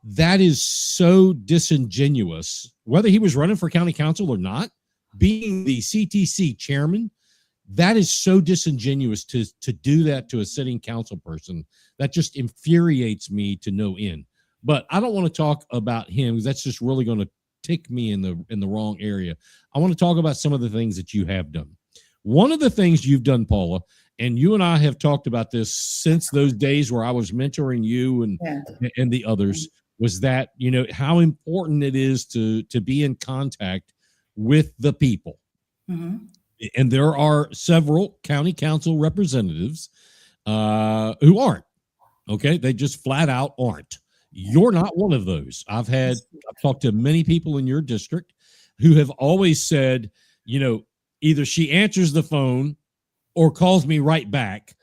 That is so disingenuous, whether he was running for county council or not, being the CTC chairman. That is so disingenuous to do that to a sitting council person. That just infuriates me to no end. But I don't want to talk about him because that's just really going to tick me in the wrong area. I want to talk about some of the things that you have done. One of the things you've done, Paula, and you and I have talked about this since those days where I was mentoring you and the others, was that, how important it is to be in contact with the people. Mm-hmm. And there are several county council representatives who aren't. Okay. They just flat out aren't. You're not one of those. I've talked to many people in your district who have always said, either she answers the phone or calls me right back.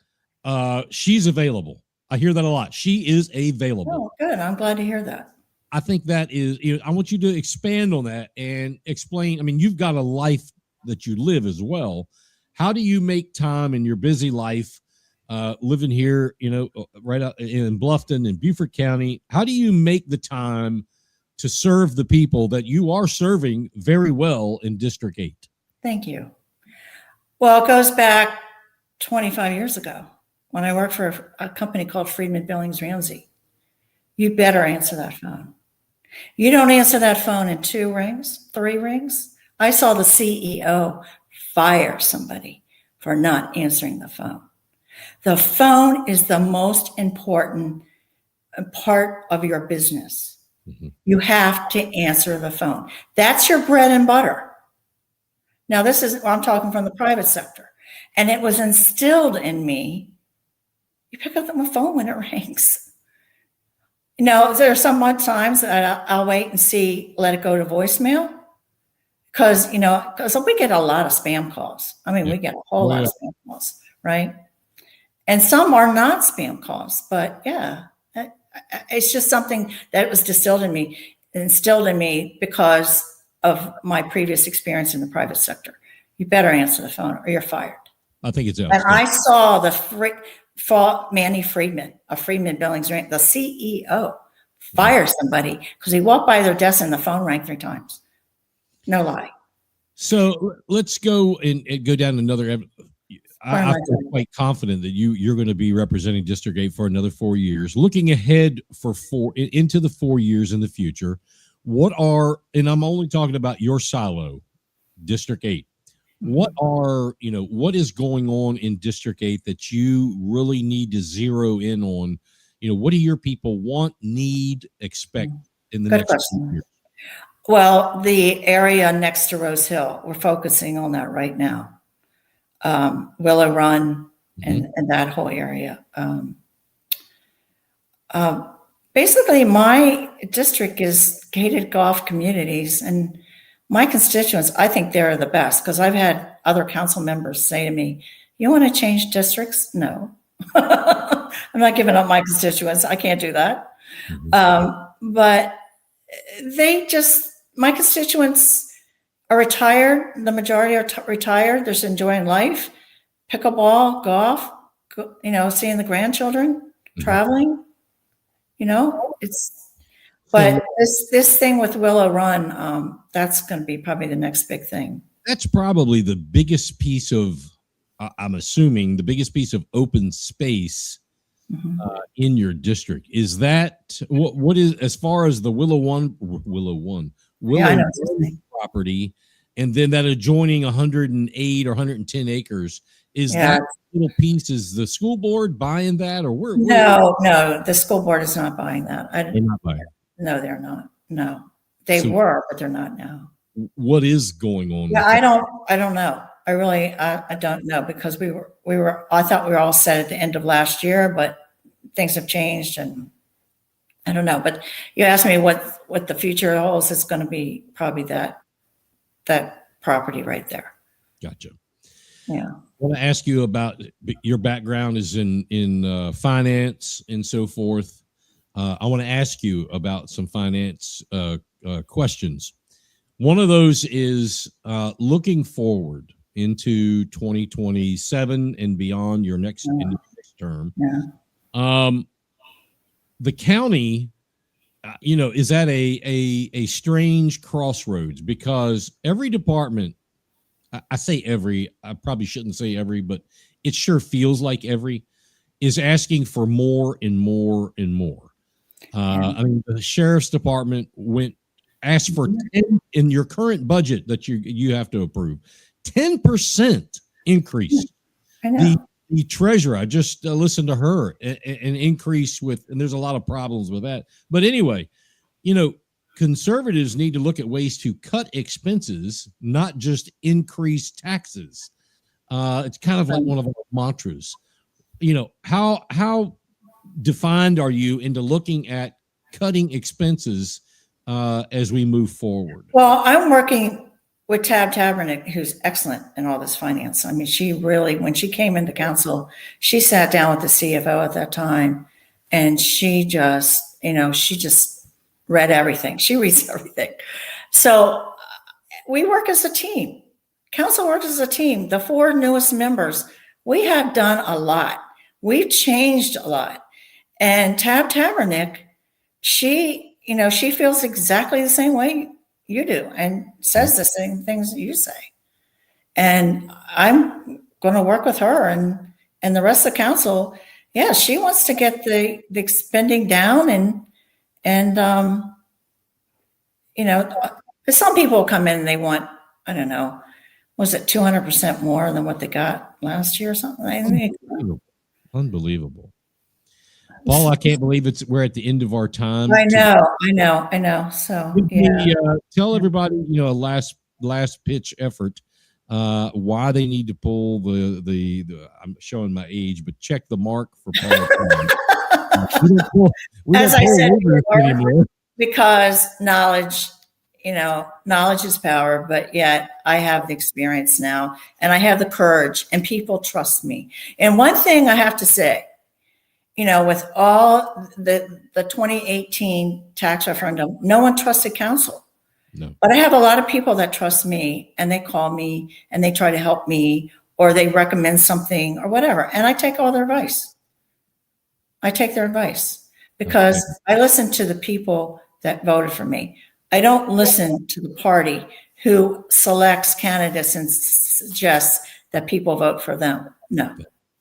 She's available. I hear that a lot. She is available. Oh, good. I'm glad to hear that. I think that is, I want you to expand on that and explain. I mean, you've got a life that you live as well. How do you make time in your busy life, living here, right out in Bluffton and Beaufort County? How do you make the time to serve the people that you are serving very well in District 8? Thank you. Well, it goes back 25 years ago when I worked for a company called Friedman Billings Ramsey. You better answer that phone. You don't answer that phone in 2 rings, 3 rings. I saw the CEO fire somebody for not answering the phone. The phone is the most important part of your business. Mm-hmm. You have to answer the phone. That's your bread and butter. Now, I'm talking from the private sector. And it was instilled in me. You pick up the phone when it rings. There are some times that I'll wait and let it go to voicemail. Because we get a lot of spam calls. I mean, we get a whole lot of spam calls, right? And some are not spam calls, but it's just something that was instilled in me because of my previous experience in the private sector. You better answer the phone or you're fired. I think it's And I saw Manny Friedman of Friedman Billings, the CEO, fire somebody because he walked by their desk and the phone rang 3 times. No lie. So let's go and go down another. I feel quite confident that you're going to be representing District 8 for another 4 years. Looking ahead for into the 4 years in the future, what are, and I'm only talking about your silo, District 8. What is going on in District 8 that you really need to zero in on? What do your people want, need, expect in the next few years? Well, the area next to Rose Hill, we're focusing on that right now. Willow Run and that whole area. Basically, my district is gated golf communities, and my constituents, I think they're the best, because I've had other council members say to me, "You want to change districts?" No. I'm not giving up my constituents. I can't do that. But my constituents are retired. The majority are retired. They're just enjoying life, pickleball, golf, seeing the grandchildren, traveling, but this thing with Willow Run, that's going to be probably the next big thing. That's probably the biggest piece of, I'm assuming, the biggest piece of open space in your district. Is that what is, as far as the Willow Run property, and then that adjoining 108 or 110 acres, is that little piece, is the school board buying that, or where? No, the school board is not buying that. They're not buying it. No, they're not. No, they were, but they're not now. What is going on? Yeah, I don't know. I really, I don't know, because I thought we were all set at the end of last year, but things have changed, and I don't know. But you asked me what the future holds. It's going to be probably that property right there. Gotcha. Yeah. I want to ask you about your background is in finance and so forth. I want to ask you about some finance questions. One of those is looking forward into 2027 and beyond, your next term. Yeah. The county, is at a strange crossroads, because every department, I say every, I probably shouldn't say every, but it sure feels like every, is asking for more and more and more. I mean, the sheriff's department asked for 10 in your current budget that you have to approve, 10% increase. I know. The treasurer, I just listened to her, an increase and there's a lot of problems with that. But anyway, conservatives need to look at ways to cut expenses, not just increase taxes. It's kind of like one of our mantras. How defined are you into looking at cutting expenses as we move forward? Well, I'm working with Tab Tabernick, who's excellent in all this finance. I mean, she really, when she came into council, she sat down with the CFO at that time, and she just read everything. She reads everything. So we work as a team. Council works as a team. The 4 newest members, we have done a lot. We've changed a lot. And Tab Tabernick, she feels exactly the same way you do, and says the same things you say. And I'm going to work with her and the rest of the council. Yeah, she wants to get the spending down, and because some people come in and they want, I don't know, was it 200% more than what they got last year or something? Unbelievable. Paul, I can't believe we're at the end of our time. I know. So tell everybody, a last pitch effort, why they need to pull the I'm showing my age, but check the mark for Paul. As I said before, because knowledge is power, but yet I have the experience now, and I have the courage, and people trust me. And one thing I have to say, with all the 2018 tax referendum, no one trusted council. No. But I have a lot of people that trust me, and they call me and they try to help me, or they recommend something or whatever. And I take all their advice. I take their advice because I listen to the people that voted for me. I don't listen to the party who selects candidates and suggests that people vote for them. No,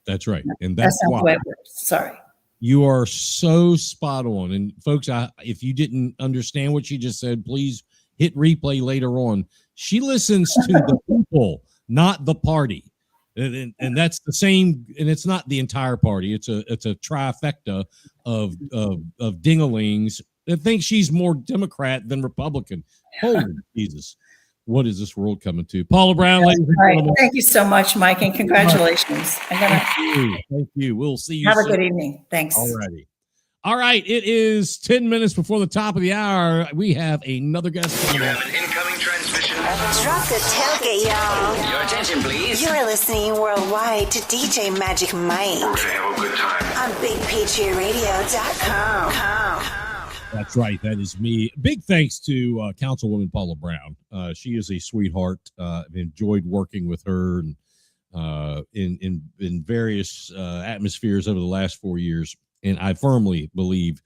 That's right. And that's not why the way it works. Sorry. you are so spot on. And folks, if you didn't understand what she just said, please hit replay later on. She listens to the people, not the party. And that's the same. And it's not the entire party. It's a trifecta of dingalings that think she's more Democrat than Republican. Holy Jesus. What is this world coming to? Paula Brown, ladies and gentlemen. Thank you so much, Mike, and congratulations. Thank you. We'll see you Have soon. a good evening. Thanks. All right. It is 10 minutes before the top of the hour. We have another guest coming You up. have an incoming transmission. Drop the tailgate, y'all. Your attention, please. You're listening worldwide to DJ Magic Mike We're gonna have a good time. on BigPatriotRadio.com. That's right. That is me. Big thanks to Councilwoman Paula Brown. She is a sweetheart. I've enjoyed working with her and in various atmospheres over the last 4 years. And I firmly believe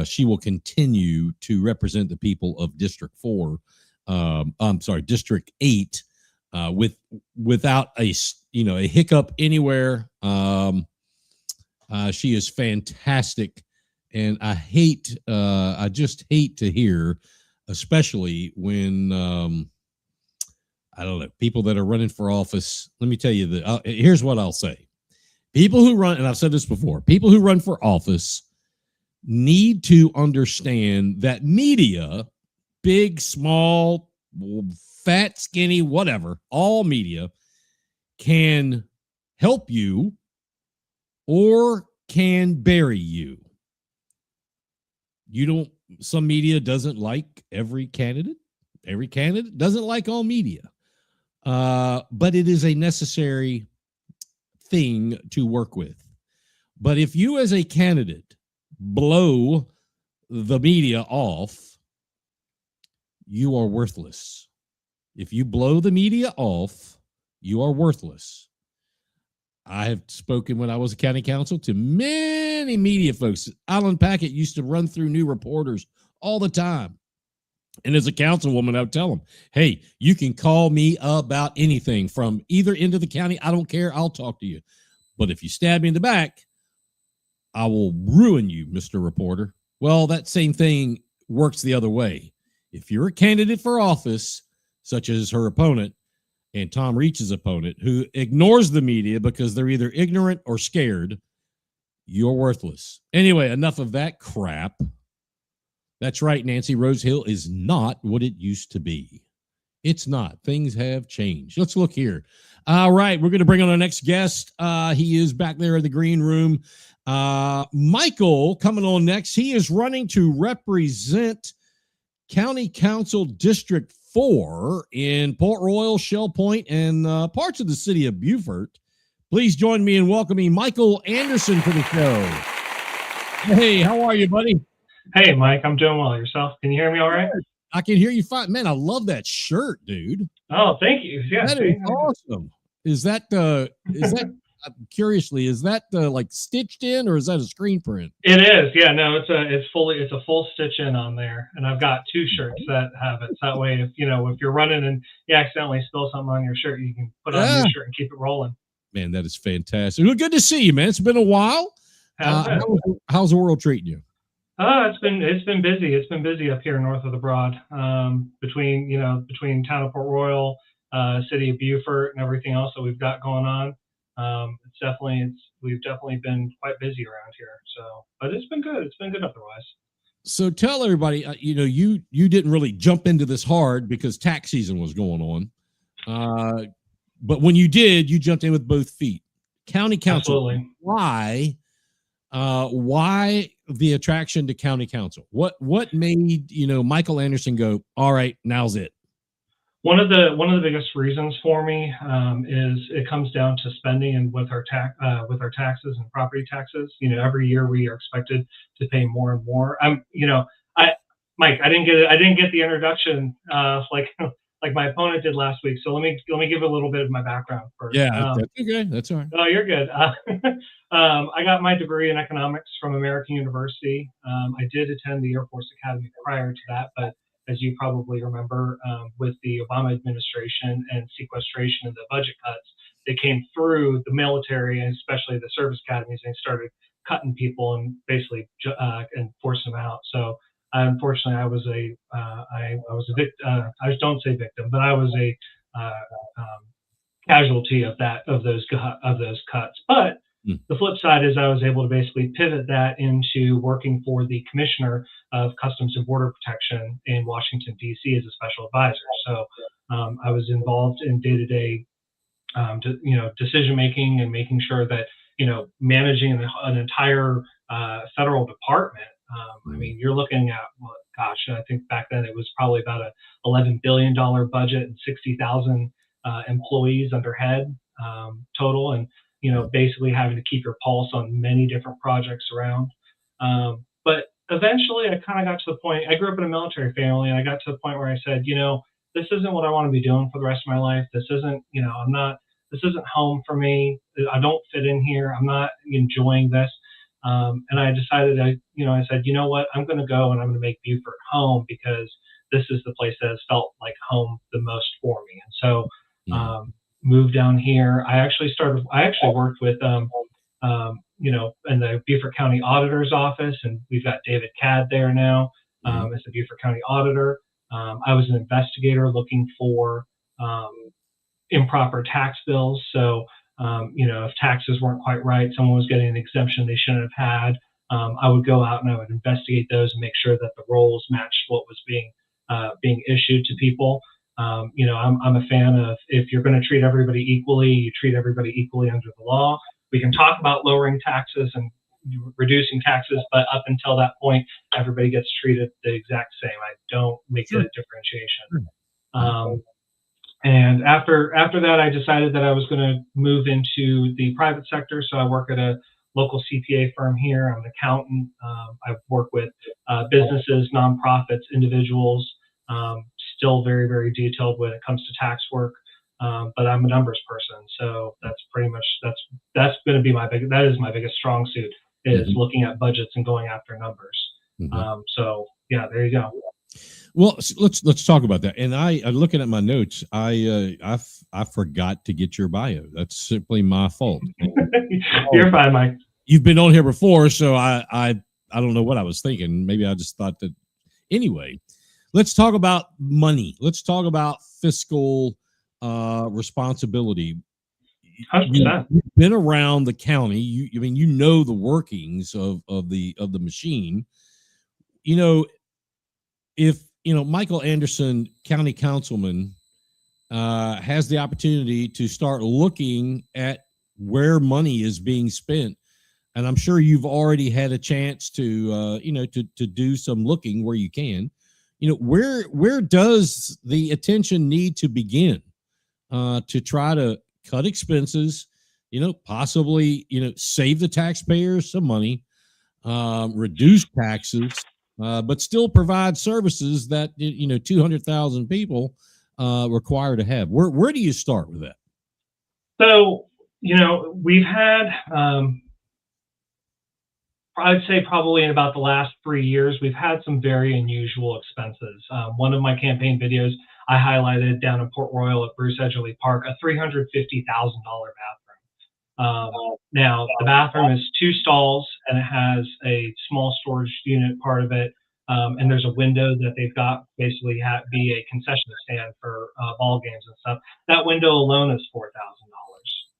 she will continue to represent the people of District 4. District 8 without a hiccup anywhere. She is fantastic. And I just hate to hear, especially when, I don't know, people that are running for office. Let me tell you that here's what I'll say. People who run, and I've said this before, people who run for office need to understand that media, big, small, fat, skinny, whatever, all media can help you or can bury you. Some media doesn't like every candidate. Every candidate doesn't like all media. But it is a necessary thing to work with. But if you as a candidate blow the media off, you are worthless. If you blow the media off, you are worthless. I have spoken when I was a county council to many media folks. Alan Packett used to run through new reporters all the time. And as a councilwoman, I would tell them, hey, you can call me about anything from either end of the county. I don't care. I'll talk to you. But if you stab me in the back, I will ruin you, Mr. Reporter. Well, that same thing works the other way. If you're a candidate for office, such as her opponent, and Tom Reach's opponent, who ignores the media because they're either ignorant or scared, you're worthless. Anyway, enough of that crap. That's right, Nancy. Rose Hill is not what it used to be. It's not. Things have changed. Let's look here. All right, we're going to bring on our next guest. He is back there in the green room. Michael coming on next. He is running to represent County Council District 4 in Port Royal, Shell Point, and parts of the city of Beaufort. Please join me in welcoming Michael Anderson to the show. Hey, how are you, buddy? Hey, Mike, I'm doing well. Yourself? Can you hear me all right? I can hear you fine. Man, I love that shirt, dude. Oh, thank you. Yeah, that is awesome. Is that curiously, is that like stitched in, or is that a screen print? It is. Yeah, no, it's a full stitch in on there, and I've got two shirts that have it. So that way, if you're running and you accidentally spill something on your shirt, you can put on your shirt and keep it rolling. Man, that is fantastic. Well, good to see you, man. It's been a while. How's the world treating you? It's been busy. It's been busy up here north of the Broad, between town of Port Royal, city of Beaufort, and everything else that we've got going on. We've definitely been quite busy around here. So, but it's been good. It's been good otherwise. So tell everybody, you didn't really jump into this hard because tax season was going on. But when you did, you jumped in with both feet. County Council. Absolutely. Why the attraction to County Council? What made Michael Anderson go, all right, now's it? One of the biggest reasons for me is it comes down to spending, and with our taxes and property taxes. Every year we are expected to pay more and more. Mike, I didn't get the introduction like my opponent did last week. So let me give a little bit of my background first. Yeah, that's okay. That's all right. Oh, you're good. I got my degree in economics from American University. I did attend the Air Force Academy prior to that, but as you probably remember, with the Obama administration and sequestration and the budget cuts, they came through the military and especially the service academies and started cutting people and basically and forcing them out. So unfortunately, I was a victim. I don't say victim, but I was a casualty of those cuts. But the flip side is I was able to basically pivot that into working for the Commissioner of Customs and Border Protection in Washington, D.C. as a special advisor. So I was involved in day-to-day, decision making and making sure that, managing an entire federal department. I mean, you're looking at, well, gosh, I think back then it was probably about a $11 billion budget and 60,000 employees under head total. And basically having to keep your pulse on many different projects around. But eventually I kind of got to the point, I grew up in a military family, and I got to the point where I said, this isn't what I want to be doing for the rest of my life. This isn't, this isn't home for me. I don't fit in here. I'm not enjoying this. And I decided, I said, you know what, I'm going to go and I'm going to make Beaufort home because this is the place that has felt like home the most for me. And so, moved down here. I actually worked with, in the Beaufort County Auditor's Office, and we've got David Cadd there now as the Beaufort County Auditor. I was an investigator looking for improper tax bills. So, if taxes weren't quite right, someone was getting an exemption they shouldn't have had, I would go out and I would investigate those and make sure that the rolls matched what was being issued to people. I'm a fan of, if you're going to treat everybody equally, you treat everybody equally under the law. We can talk about lowering taxes and reducing taxes, but up until that point, everybody gets treated the exact same. I don't make a differentiation. And after that, I decided that I was going to move into the private sector. So I work at a local CPA firm here. I'm an accountant. I work with businesses, nonprofits, individuals. Still very, very detailed when it comes to tax work, but I'm a numbers person, so that's pretty much that's going to be that is my biggest strong suit, is looking at budgets and going after numbers. So yeah, there you go. Well, let's talk about that. And I looking at my notes, I forgot to get your bio. That's simply my fault. You're fine, Mike. You've been on here before, so I don't know what I was thinking. Maybe I just thought that. Anyway, let's talk about money. Let's talk about fiscal responsibility. 100%. You've been around the county. You know the workings of the machine. If Michael Anderson, county councilman, has the opportunity to start looking at where money is being spent, and I'm sure you've already had a chance to to do some looking where you can. Where does the attention need to begin to try to cut expenses, possibly, save the taxpayers some money, reduce taxes, but still provide services that, 200,000 people require to have? Where do you start with that? So, we've had, I'd say probably in about the last 3 years, we've had some very unusual expenses. One of my campaign videos, I highlighted down in Port Royal at Bruce Edgerly Park, a $350,000 bathroom. Now, the bathroom is 2 stalls, and it has a small storage unit part of it. And there's a window that they've got basically be a concession stand for ball games and stuff. That window alone is $4,000.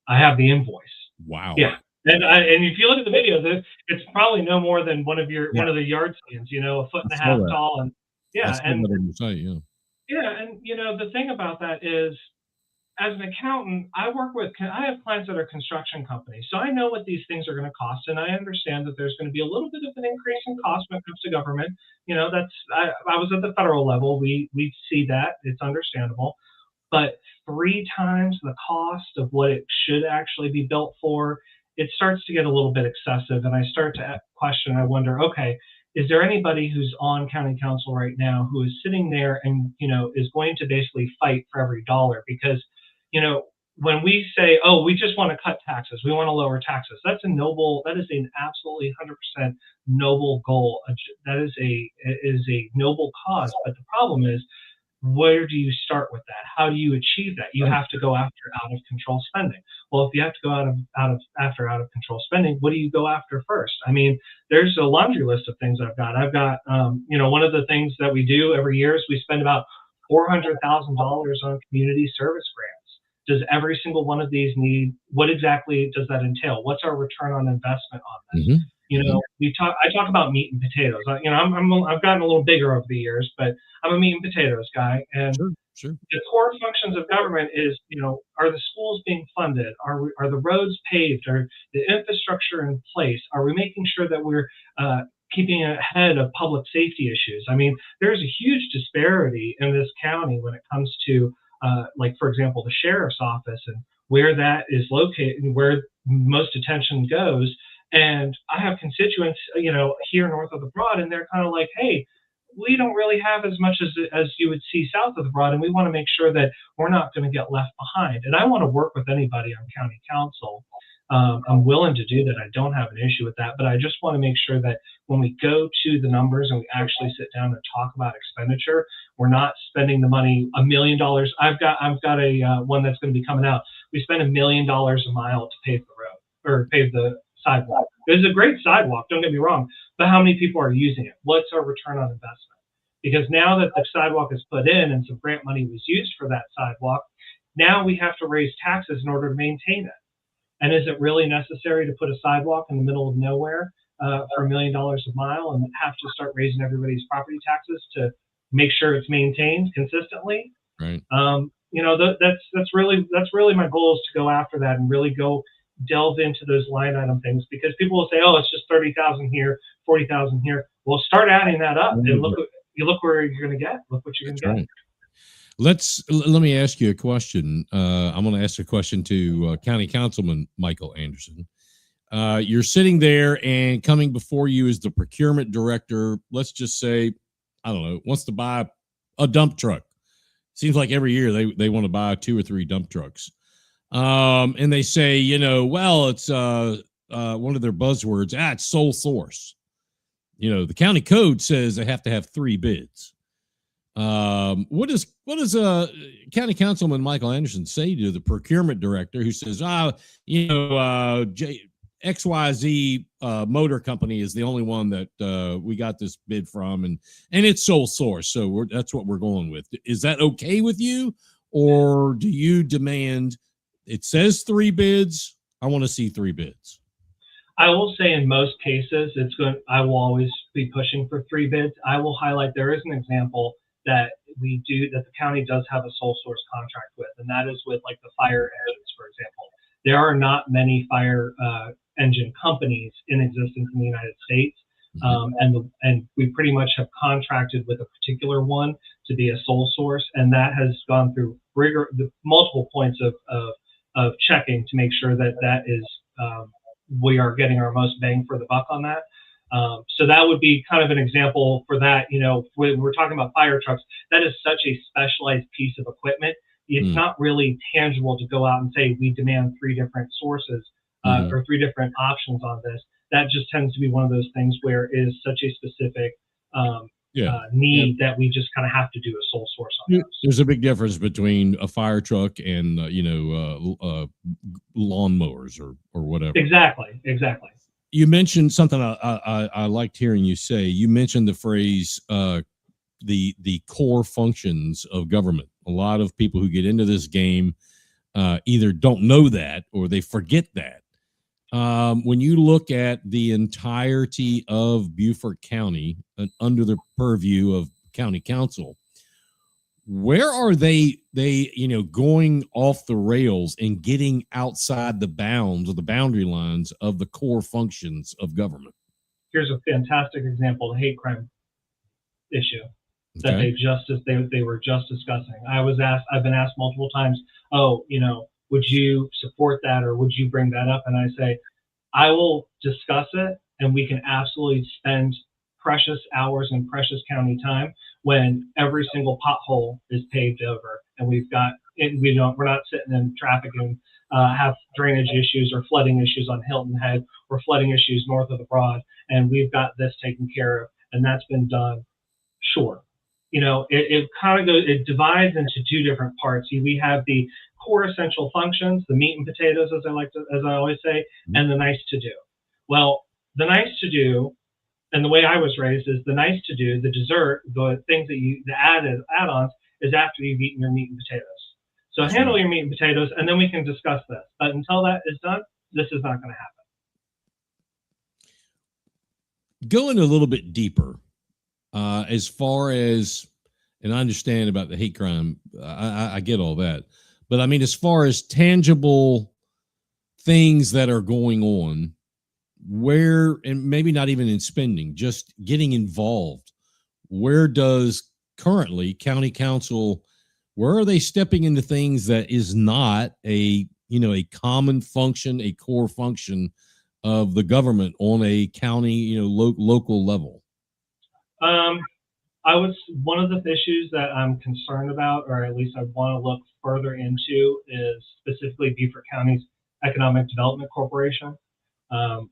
I have the invoice. Wow. Yeah. And if you look at the video, it's probably no more than one of the yard stands, a foot and a half tall. And yeah. And the thing about that is, as an accountant, I have clients that are construction companies, so I know what these things are going to cost, and I understand that there's going to be a little bit of an increase in cost when it comes to government. I was at the federal level. We see that. It's understandable. But 3 times the cost of what it should actually be built for, it starts to get a little bit excessive. And I start to question, I wonder, okay, is there anybody who's on county council right now who is sitting there and, is going to basically fight for every dollar? Because, when we say, oh, we just want to cut taxes, we want to lower taxes, that is an absolutely 100% noble goal. That is a noble cause. But the problem is, where do you start with that? How do you achieve that? You have to go after out of control spending. Well, if you have to go out of control spending, what do you go after first? I mean, there's a laundry list of things I've got. One of the things that we do every year is we spend about $400,000 on community service grants. Does every single one of these need? What exactly does that entail? What's our return on investment on this? Mm-hmm. I talk about meat and potatoes. I've gotten a little bigger over the years, but I'm a meat and potatoes guy. And sure. the core functions of government is, are the schools being funded? Are the roads paved? Are the infrastructure in place? Are we making sure that we're keeping ahead of public safety issues? I mean, there's a huge disparity in this county when it comes to, for example, the sheriff's office and where that is located and where most attention goes. And I have constituents, here north of the Broad, and they're kind of like, hey, we don't really have as much as you would see south of the Broad, and we want to make sure that we're not going to get left behind. And I want to work with anybody on county council. I'm willing to do that. I don't have an issue with that, but I just want to make sure that when we go to the numbers and we actually sit down and talk about expenditure, we're not spending the money $1 million. I've got a one that's going to be coming out. We spend $1 million a mile to pave the road or pave the sidewalk. It's a great sidewalk, don't get me wrong, but how many people are using it? What's our return on investment? Because now that the sidewalk is put in and some grant money was used for that sidewalk, now we have to raise taxes in order to maintain it. And is it really necessary to put a sidewalk in the middle of nowhere for $1 million a mile and have to start raising everybody's property taxes to make sure it's maintained consistently? Right. That's really my goal, is to go after that and really go delve into those line item things, because people will say, oh, it's just 30,000 here, 40,000 here. Well, start adding that up and look where you're going to get. Look what you're going to get. Right. Let me ask you a question. I'm going to ask a question to County Councilman Michael Anderson. You're sitting there, and coming before you is the procurement director. Let's just say, I don't know, wants to buy a dump truck. Seems like every year they want to buy 2 or 3 dump trucks. And they say, well, it's one of their buzzwords. It's sole source. The county code says they have to have 3 bids. What does County Councilman Michael Anderson say to the procurement director who says, XYZ motor company is the only one that we got this bid from, and it's sole source, so that's what we're going with. Is that okay with you, or do you demand? It says 3 bids. I want to see 3 bids. I will say in most cases, I will always be pushing for 3 bids. I will highlight there is an example that the county does have a sole source contract with, and that is with like the fire engines, for example. There are not many fire engine companies in existence in the United States. And we pretty much have contracted with a particular one to be a sole source, and that has gone through multiple points of checking to make sure that is we are getting our most bang for the buck on that. So that would be kind of an example for that. When we're talking about fire trucks, that is such a specialized piece of equipment. It's not really tangible to go out and say we demand 3 different sources or 3 different options on this. That just tends to be one of those things where it is such a specific need that we just kind of have to do a sole source on those. There's a big difference between a fire truck and lawnmowers or whatever. Exactly. You mentioned something I liked hearing you say. You mentioned the phrase the core functions of government. A lot of people who get into this game either don't know that or they forget that. When you look at the entirety of Beaufort County under the purview of county council, where are they going off the rails and getting outside the bounds or the boundary lines of the core functions of government? Here's a fantastic example: the hate crime issue that they were just discussing. I've been asked multiple times, would you support that, or would you bring that up? And I say, I will discuss it, and we can absolutely spend precious hours and precious county time when every single pothole is paved over, and we're not sitting in traffic and have drainage issues or flooding issues on Hilton Head or flooding issues north of the Broad, and we've got this taken care of, and that's been done. Sure. it kind of goes, it divides into two different parts. We have the core essential functions, the meat and potatoes, as I always say, and the nice to do. Well, the nice to do, and the way I was raised is the nice to do, the dessert, the things that the add-ons is after you've eaten your meat and potatoes. So handle your meat and potatoes, and then we can discuss this. But until that is done, this is not going to happen. Going a little bit deeper, as far as, and I understand about the hate crime, I get all that, but I mean, as far as tangible things that are going on, where, and maybe not even in spending, just getting involved, where does currently county council, where are they stepping into things that is not a common function, a core function of the government on a county, local level? One of the issues that I'm concerned about, or at least I want to look further into, is specifically Beaufort County's Economic Development Corporation.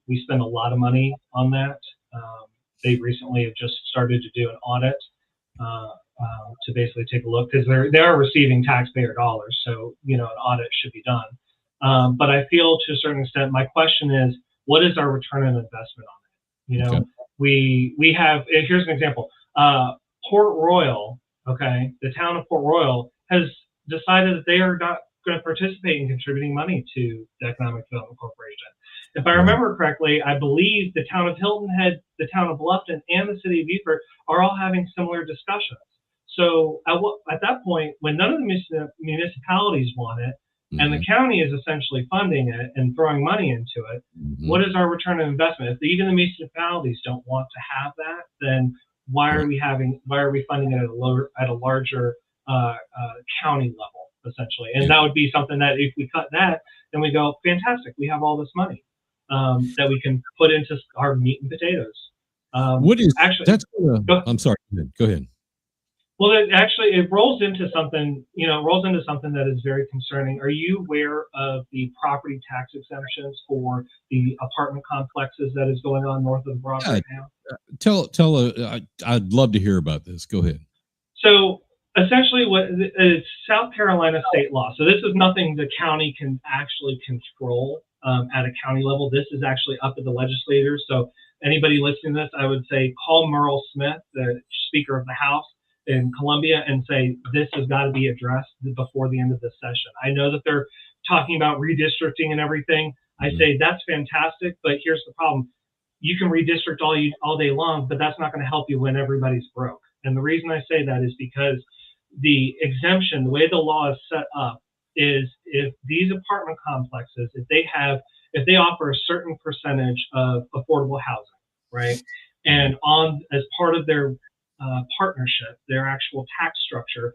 We spend a lot of money on that. They recently have just started to do an audit to basically take a look, because they are receiving taxpayer dollars, so an audit should be done. But I feel to a certain extent, my question is, what is our return on investment on it? Okay. We have, here's an example. Port Royal, okay, the town of Port Royal has decided that they are not going to participate in contributing money to the Economic Development Corporation. If I remember correctly, I believe the town of Hilton Head, the town of Bluffton, and the city of Beaufort are all having similar discussions. So at that point, when none of the municipalities want it, and the county is essentially funding it and throwing money into it, what is our return on investment? If even the municipalities don't want to have that, then why are we funding it at a larger county level, essentially? And that would be something that if we cut that, then we go, fantastic, we have all this money that we can put into our meat and potatoes. What is actually? I'm sorry. Go ahead. Well, it rolls into something. That is very concerning. Are you aware of the property tax exemptions for the apartment complexes that is going on north of the Broad right now? I'd love to hear about this. Go ahead. So essentially, it's South Carolina state law. So this is nothing the county can actually control at a county level. This is actually up to the legislators. So anybody listening to this, I would say call Merle Smith, the Speaker of the House in Columbia, and say this has got to be addressed before the end of this session. I know that they're talking about redistricting and everything. I say that's fantastic, but here's the problem. You can redistrict all day long, but that's not going to help you when everybody's broke. And the reason I say that is because the exemption, the way the law is set up, is if these apartment complexes, if they offer a certain percentage of affordable housing, right, and as part of their partnership, their actual tax structure,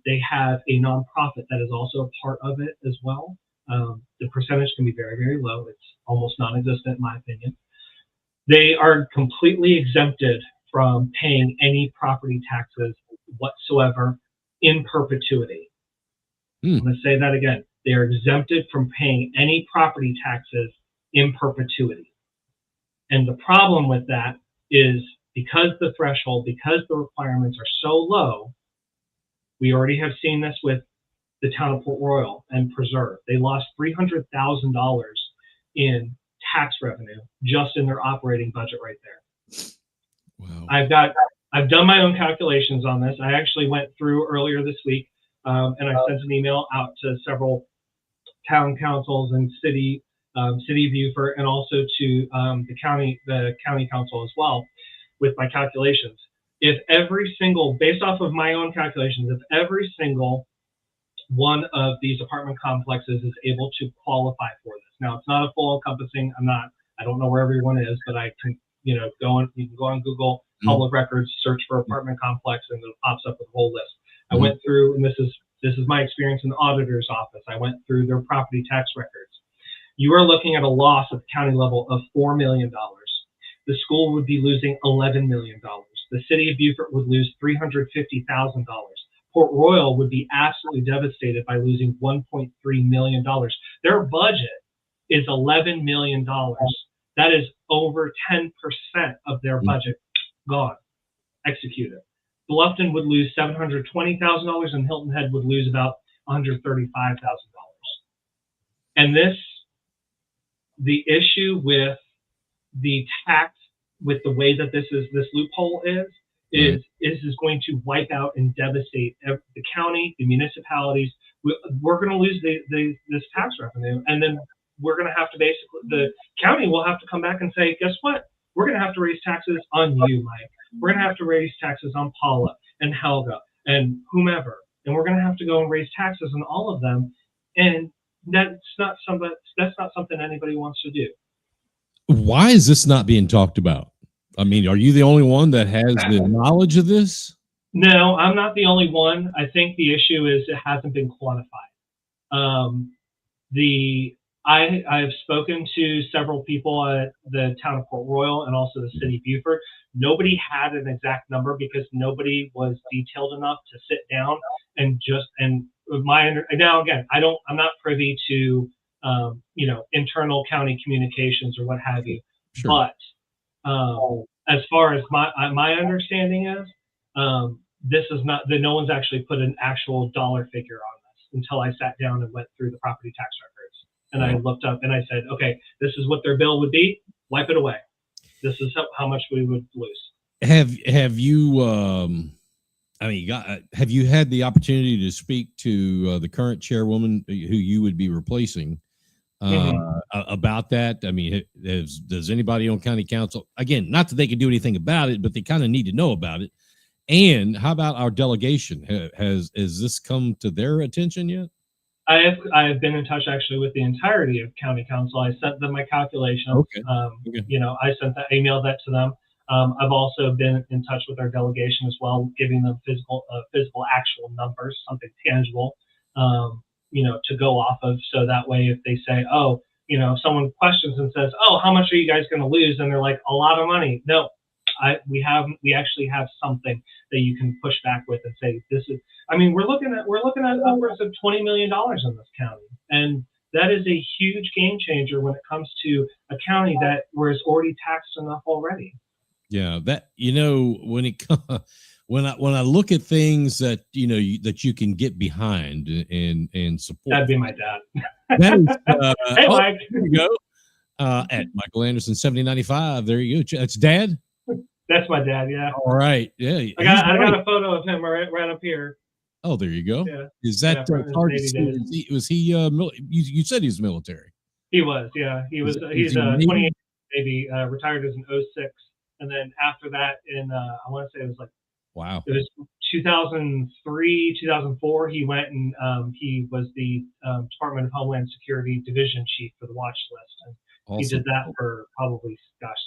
they have a nonprofit that is also a part of it as well. The percentage can be very, very low. It's almost non-existent in my opinion. They are completely exempted from paying any property taxes whatsoever in perpetuity. I'm going to say that again. They are exempted from paying any property taxes in perpetuity. And the problem with that is because the requirements are so low, we already have seen this with the town of Port Royal and Preserve. They lost $300,000 in tax revenue just in their operating budget right there. Wow. I've done my own calculations on this. I actually went through earlier this week and I sent an email out to several town councils and city of Beaufort, and also to the county council as well, with my calculations. If every single, based off of my own calculations, if every single one of these apartment complexes is able to qualify for this. Now, it's not a full encompassing. I don't know where everyone is, but I can, you can go on Google public records, search for apartment complex, and it pops up with a whole list. I went through, and this is my experience in the auditor's office. I went through their property tax records. You are looking at a loss at the county level of $4 million. The school would be losing $11 million. The city of Beaufort would lose $350,000. Port Royal would be absolutely devastated by losing $1.3 million. Their budget is $11 million. That is over 10% of their budget gone, executed. Bluffton would lose $720,000, and Hilton Head would lose about $135,000. And the issue with the tax, with the way that this loophole is going to wipe out and devastate the county, the municipalities. We're going to lose this tax revenue, and then we're going to have to the county will have to come back and say, guess what? We're going to have to raise taxes on you, Mike. We're going to have to raise taxes on Paula and Helga and whomever, and we're going to have to go and raise taxes on all of them, and that's not something anybody wants to do. Why is this not being talked about? I mean, are you the only one that has the knowledge of this? No, I'm not the only one. I think the issue is it hasn't been quantified. I've spoken to several people at the town of Port Royal and also the city of Beaufort. Nobody had an exact number because nobody was detailed enough to sit down and now again, I'm not privy to internal county communications or what have you. Sure. But as far as my understanding is, this is not that no one's actually put an actual dollar figure on this until I sat down and went through the property tax records. And I looked up and I said, okay, this is what their bill would be. Wipe it away. This is how much we would lose. Have you have you had the opportunity to speak to the current chairwoman who you would be replacing about that? I mean, does anybody on county council, again, not that they can do anything about it, but they kind of need to know about it. And how about our delegation? Has this come to their attention yet? I have been in touch actually with the entirety of county council. I sent them my calculations. Okay. I emailed that to them. I've also been in touch with our delegation as well, giving them physical actual numbers, something tangible, to go off of. So that way, if they say, if someone questions and says, how much are you guys going to lose? And they're like, a lot of money. No, we actually have something that you can push back with and say, this is, we're looking at upwards of $20 million in this county. And that is a huge game changer when it comes to a county that was already taxed enough already. Yeah, that when I look at things that that you can get behind and support. That'd be my dad. That is, hey, Mike. There you go. At Michael Anderson 7095. There you go. That's Dad. That's my dad. Yeah. All right. Yeah. I got a photo of him right up here. Oh, there you go. Yeah. Is that hard to see? Was he? You said he's military. He was. Yeah. He's a 28 Navy, retired as an 06. And then after that, I want to say it was wow. It was 2003, 2004. He went and he was the Department of Homeland Security Division Chief for the watch list. And awesome. He did that for probably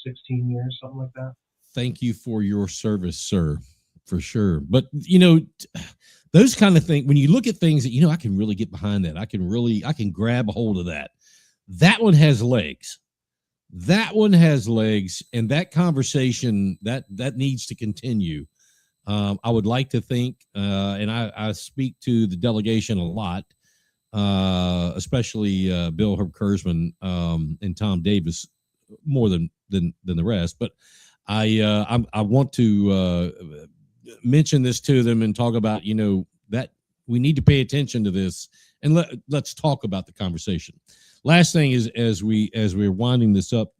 16 years, something like that. Thank you for your service, sir, for sure. But those kind of things, when you look at things that I can really get behind that, I can grab a hold of that. That one has legs. That one has legs, and that conversation that needs to continue. I would like to think, and I speak to the delegation a lot, especially Bill Herb Kurzman and Tom Davis more than the rest. But I want to mention this to them and talk about that we need to pay attention to this, and let's talk about the conversation. Last thing is, as we're winding this up,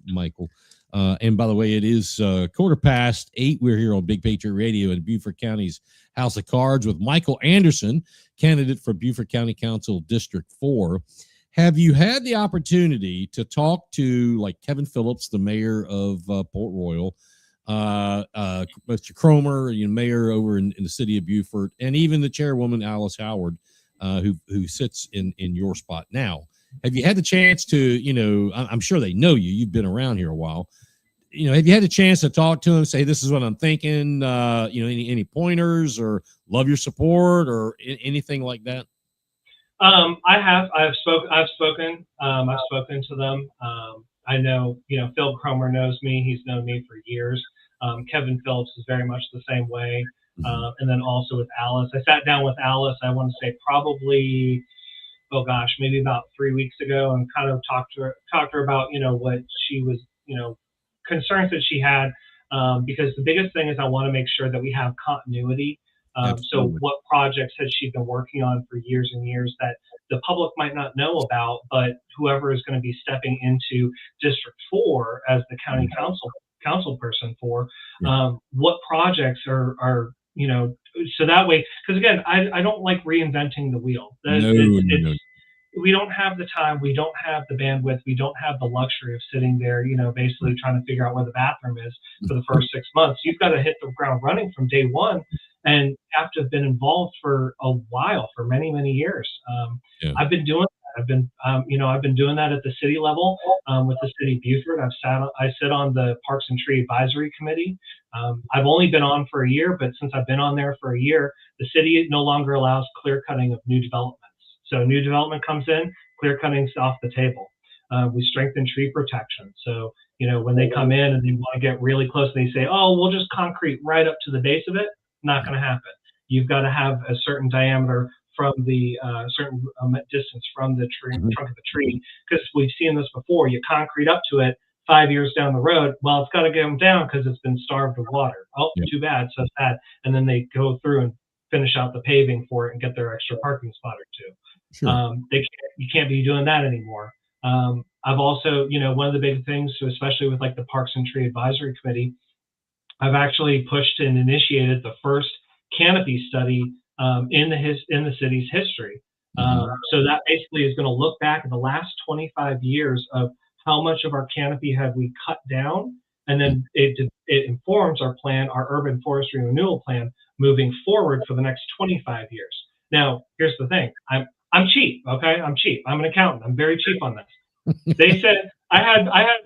Michael, and by the way, it is 8:15. We're here on Big Patriot Radio in Beaufort County's House of Cards with Michael Anderson, candidate for Beaufort County Council District 4. Have you had the opportunity to talk to Kevin Phillips, the mayor of Port Royal, Mr. Cromer, mayor over in the city of Beaufort, and even the chairwoman, Alice Howard, who sits in your spot now? Have you had the chance to, I'm sure they know you. You've been around here a while. Have you had a chance to talk to them, say, this is what I'm thinking, any pointers or love your support or anything like that? I've spoken to them. I know, Phil Cromer knows me. He's known me for years. Kevin Phillips is very much the same way. And then also with Alice, I sat down with Alice, I want to say probably, maybe about 3 weeks ago, and kind of talked to her about, what she was, concerns that she had because the biggest thing is I want to make sure that we have continuity. So what projects has she been working on for years and years that the public might not know about, but whoever is going to be stepping into District 4 as the county council person for, what projects are so that way, because again, I don't like reinventing the wheel. We don't have the time, we don't have the bandwidth, we don't have the luxury of sitting there, basically trying to figure out where the bathroom is for the first 6 months. You've got to hit the ground running from day one, and have to have been involved for a while, for many, many years. I've been doing that. I've been doing that at the city level with the city of Beaufort. I sit on the Parks and Tree Advisory Committee. I've only been on for a year, but since I've been on there for a year, the city no longer allows clear cutting of new developments. So new development comes in, clear cutting's off the table. We strengthen tree protection. So, when they come in and they want to get really close and they say, oh, we'll just concrete right up to the base of it, not going to happen. You've got to have a certain diameter from the certain distance from the tree, trunk of the tree, because we've seen this before. You concrete up to it 5 years down the road. Well, it's got to get them down because it's been starved of water. Oh, too bad, so sad. And then they go through and finish out the paving for it and get their extra parking spot or two. Sure. You can't be doing that anymore. I've also, one of the big things, especially with like the Parks and Tree Advisory Committee, I've actually pushed and initiated the first canopy study in the city's history. So that basically is going to look back at the last 25 years of how much of our canopy have we cut down, and then it informs our plan, our urban forestry renewal plan, moving forward for the next 25 years. Now, here's the thing: I'm cheap. Okay, I'm cheap. I'm an accountant. I'm very cheap on this. They said I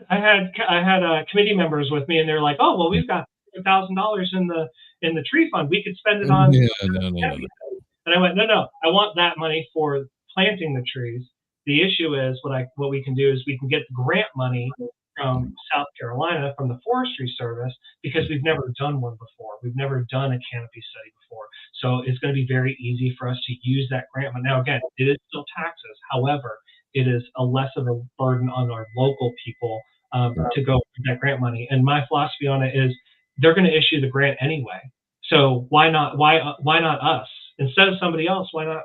had committee members with me, and they're like, "Oh, well, we've got $1,000 in the tree fund. We could spend it on." No. And I went, no. I want that money for planting the trees. The issue is what we can do is we can get the grant money from South Carolina, from the Forestry Service, because we've never done one before. We've never done a canopy study before. So it's going to be very easy for us to use that grant money. Now, again, it is still taxes. However, it is a less of a burden on our local people to go for that grant money. And my philosophy on it is they're going to issue the grant anyway. So why not us? Instead of somebody else, why not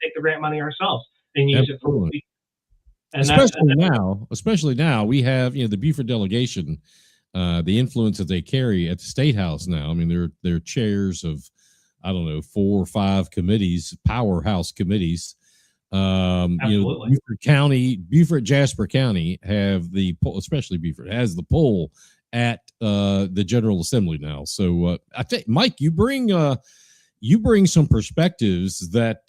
take the grant money ourselves and use it for especially now we have the Beaufort delegation, the influence that they carry at the State House now. I mean, they're chairs of 4 or 5 committees, powerhouse committees. Beaufort, Jasper County have especially Beaufort has the poll at the General Assembly now. So I think, Mike, you bring some perspectives that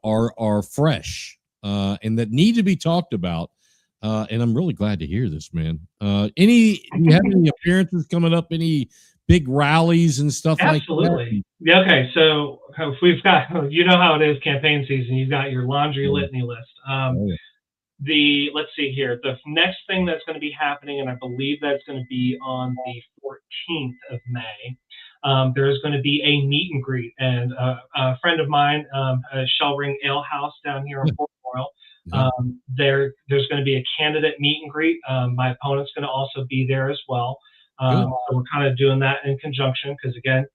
are fresh and that need to be talked about. And I'm really glad to hear this, man. Do you have any appearances coming up? Any big rallies and stuff like that? Absolutely. Yeah. Okay. So we've got, how it is campaign season. You've got your laundry litany list. Let's see here. The next thing that's going to be happening, and I believe that's going to be on the 14th of May. There's going to be a meet and greet, and a friend of mine, Shell Ring Ale House down here in Port Royal. There's going to be a candidate meet and greet. My opponent's going to also be there as well. So we're kind of doing that in conjunction because, again,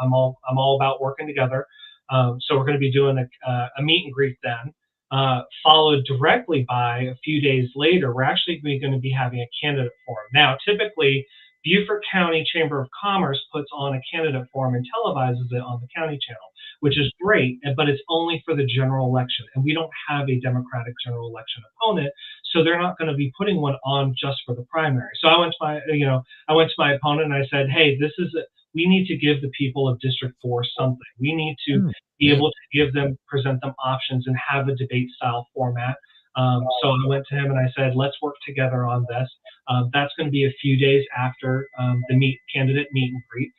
I'm all about working together. So we're going to be doing a meet and greet then, followed directly by a few days later. We're actually going to be having a candidate forum. Now, typically, Beaufort County Chamber of Commerce puts on a candidate forum and televises it on the county channel, which is great, but it's only for the general election. And we don't have a Democratic general election opponent, so they're not going to be putting one on just for the primary. So I went to my opponent and I said, hey, we need to give the people of District 4 something. We need to be able to present them options and have a debate style format. So I went to him and I said, let's work together on this. That's going to be a few days after the candidate meet and greet,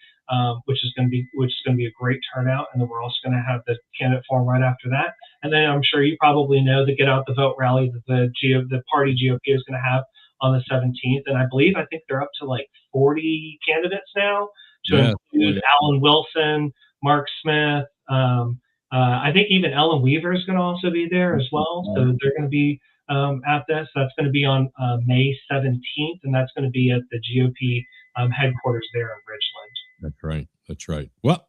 which is going to be a great turnout. And then we're also going to have the candidate forum right after that. And then I'm sure you probably know the Get Out the Vote rally that the party GOP is going to have on the 17th. And I think they're up to like 40 candidates now, to include Alan Wilson, Mark Smith. I think even Ellen Weaver is going to also be there as well. So they're going to be at this. That's going to be on May 17th, and that's going to be at the GOP headquarters there in Richland. That's right. That's right. Well,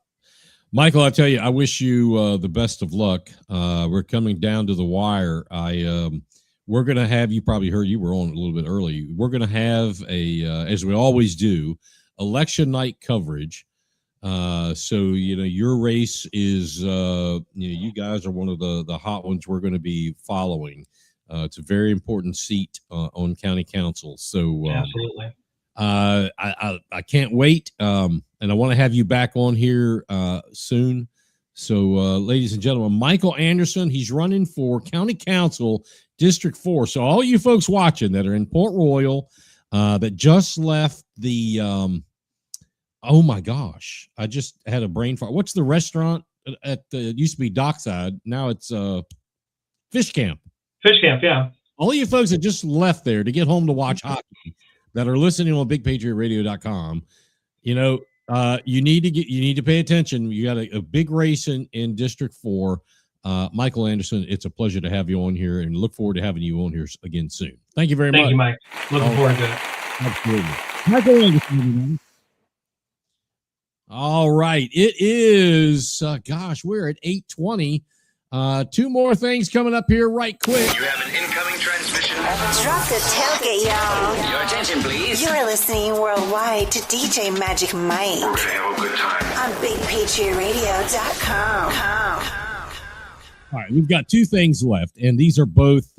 Michael, I tell you, I wish you the best of luck. We're coming down to the wire. We're going to have, you probably heard, you were on a little bit early. We're going to have as we always do, election night coverage. So, your race is, you guys are one of the hot ones we're going to be following. It's a very important seat on county council. So, absolutely. I can't wait. And I want to have you back on here soon. So, ladies and gentlemen, Michael Anderson, he's running for county council, District 4. So all you folks watching that are in Port Royal, that just left the, oh my gosh, I just had a brain fart. What's the restaurant at it used to be Dockside. Now it's Fish Camp. Fish Camp, yeah. All you folks that just left there to get home to watch hockey that are listening on BigPatriotRadio.com, you need to pay attention. You got a big race in District 4. Michael Anderson, it's a pleasure to have you on here, and look forward to having you on here again soon. Thank you very much. Thank you, Mike. Looking forward to it. Absolutely. Michael Anderson. All right. It is, we're at 8:20. Two more things coming up here right quick. You have an incoming transmission. Drop the tailgate, y'all. Your attention, please. You're listening worldwide to DJ Magic Mike. We're gonna have a good time on BigPatriotRadio.com. All right, we've got two things left, and these are both,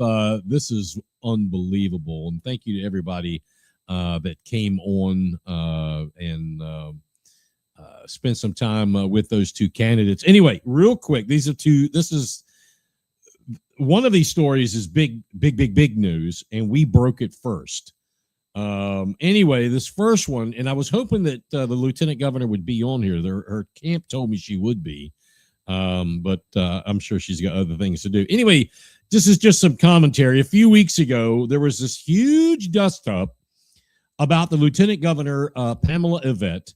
this is unbelievable. And thank you to everybody that came on and spent some time with those two candidates. Anyway, real quick, this is one of these stories is big news, and we broke it first. Anyway, this first one, and I was hoping that the lieutenant governor would be on here. Her camp told me she would be, but I'm sure she's got other things to do. Anyway, this is just some commentary. A few weeks ago, there was this huge dust-up about the lieutenant governor, Pamela Yvette,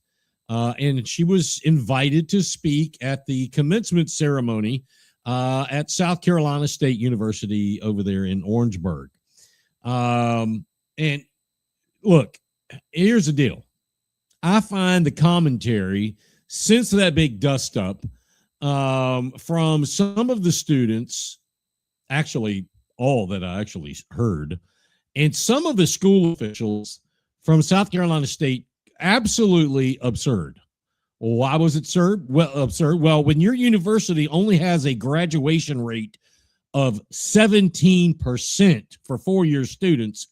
and she was invited to speak at the commencement ceremony at South Carolina State University over there in Orangeburg. And look, here's the deal. I find the commentary since that big dust up from some of the students, actually all that I actually heard, and some of the school officials from South Carolina State, absolutely absurd. Why was it absurd? Well, when your university only has a graduation rate of 17% for four-year students,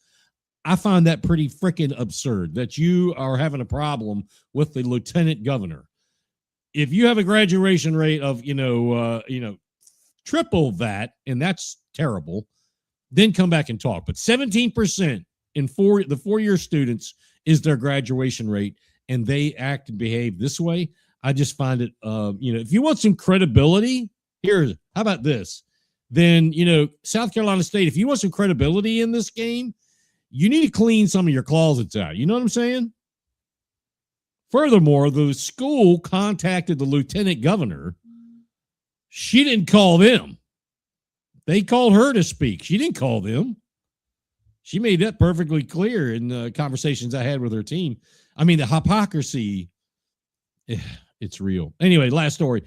I find that pretty freaking absurd that you are having a problem with the lieutenant governor. If you have a graduation rate of, triple that, and that's terrible, then come back and talk. But 17% in the four-year students is their graduation rate, and they act and behave this way. I just find it, if you want some credibility, how about this? Then, South Carolina State, if you want some credibility in this game, you need to clean some of your closets out. You know what I'm saying? Furthermore, the school contacted the lieutenant governor. She didn't call them. They called her to speak. She didn't call them. She made that perfectly clear in the conversations I had with her team. I mean, the hypocrisy, it's real. Anyway, last story.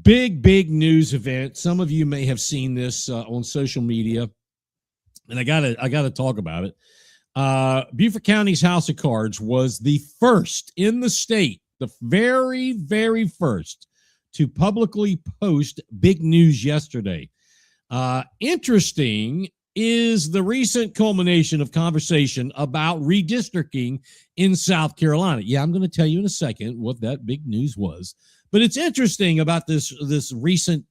Big news event. Some of you may have seen this on social media, and I gotta talk about it. Beaufort County's House of Cards was the first in the state, the very, very first to publicly post big news yesterday. Interesting is the recent culmination of conversation about redistricting in South Carolina. Yeah, I'm going to tell you in a second what that big news was. But it's interesting about this recent,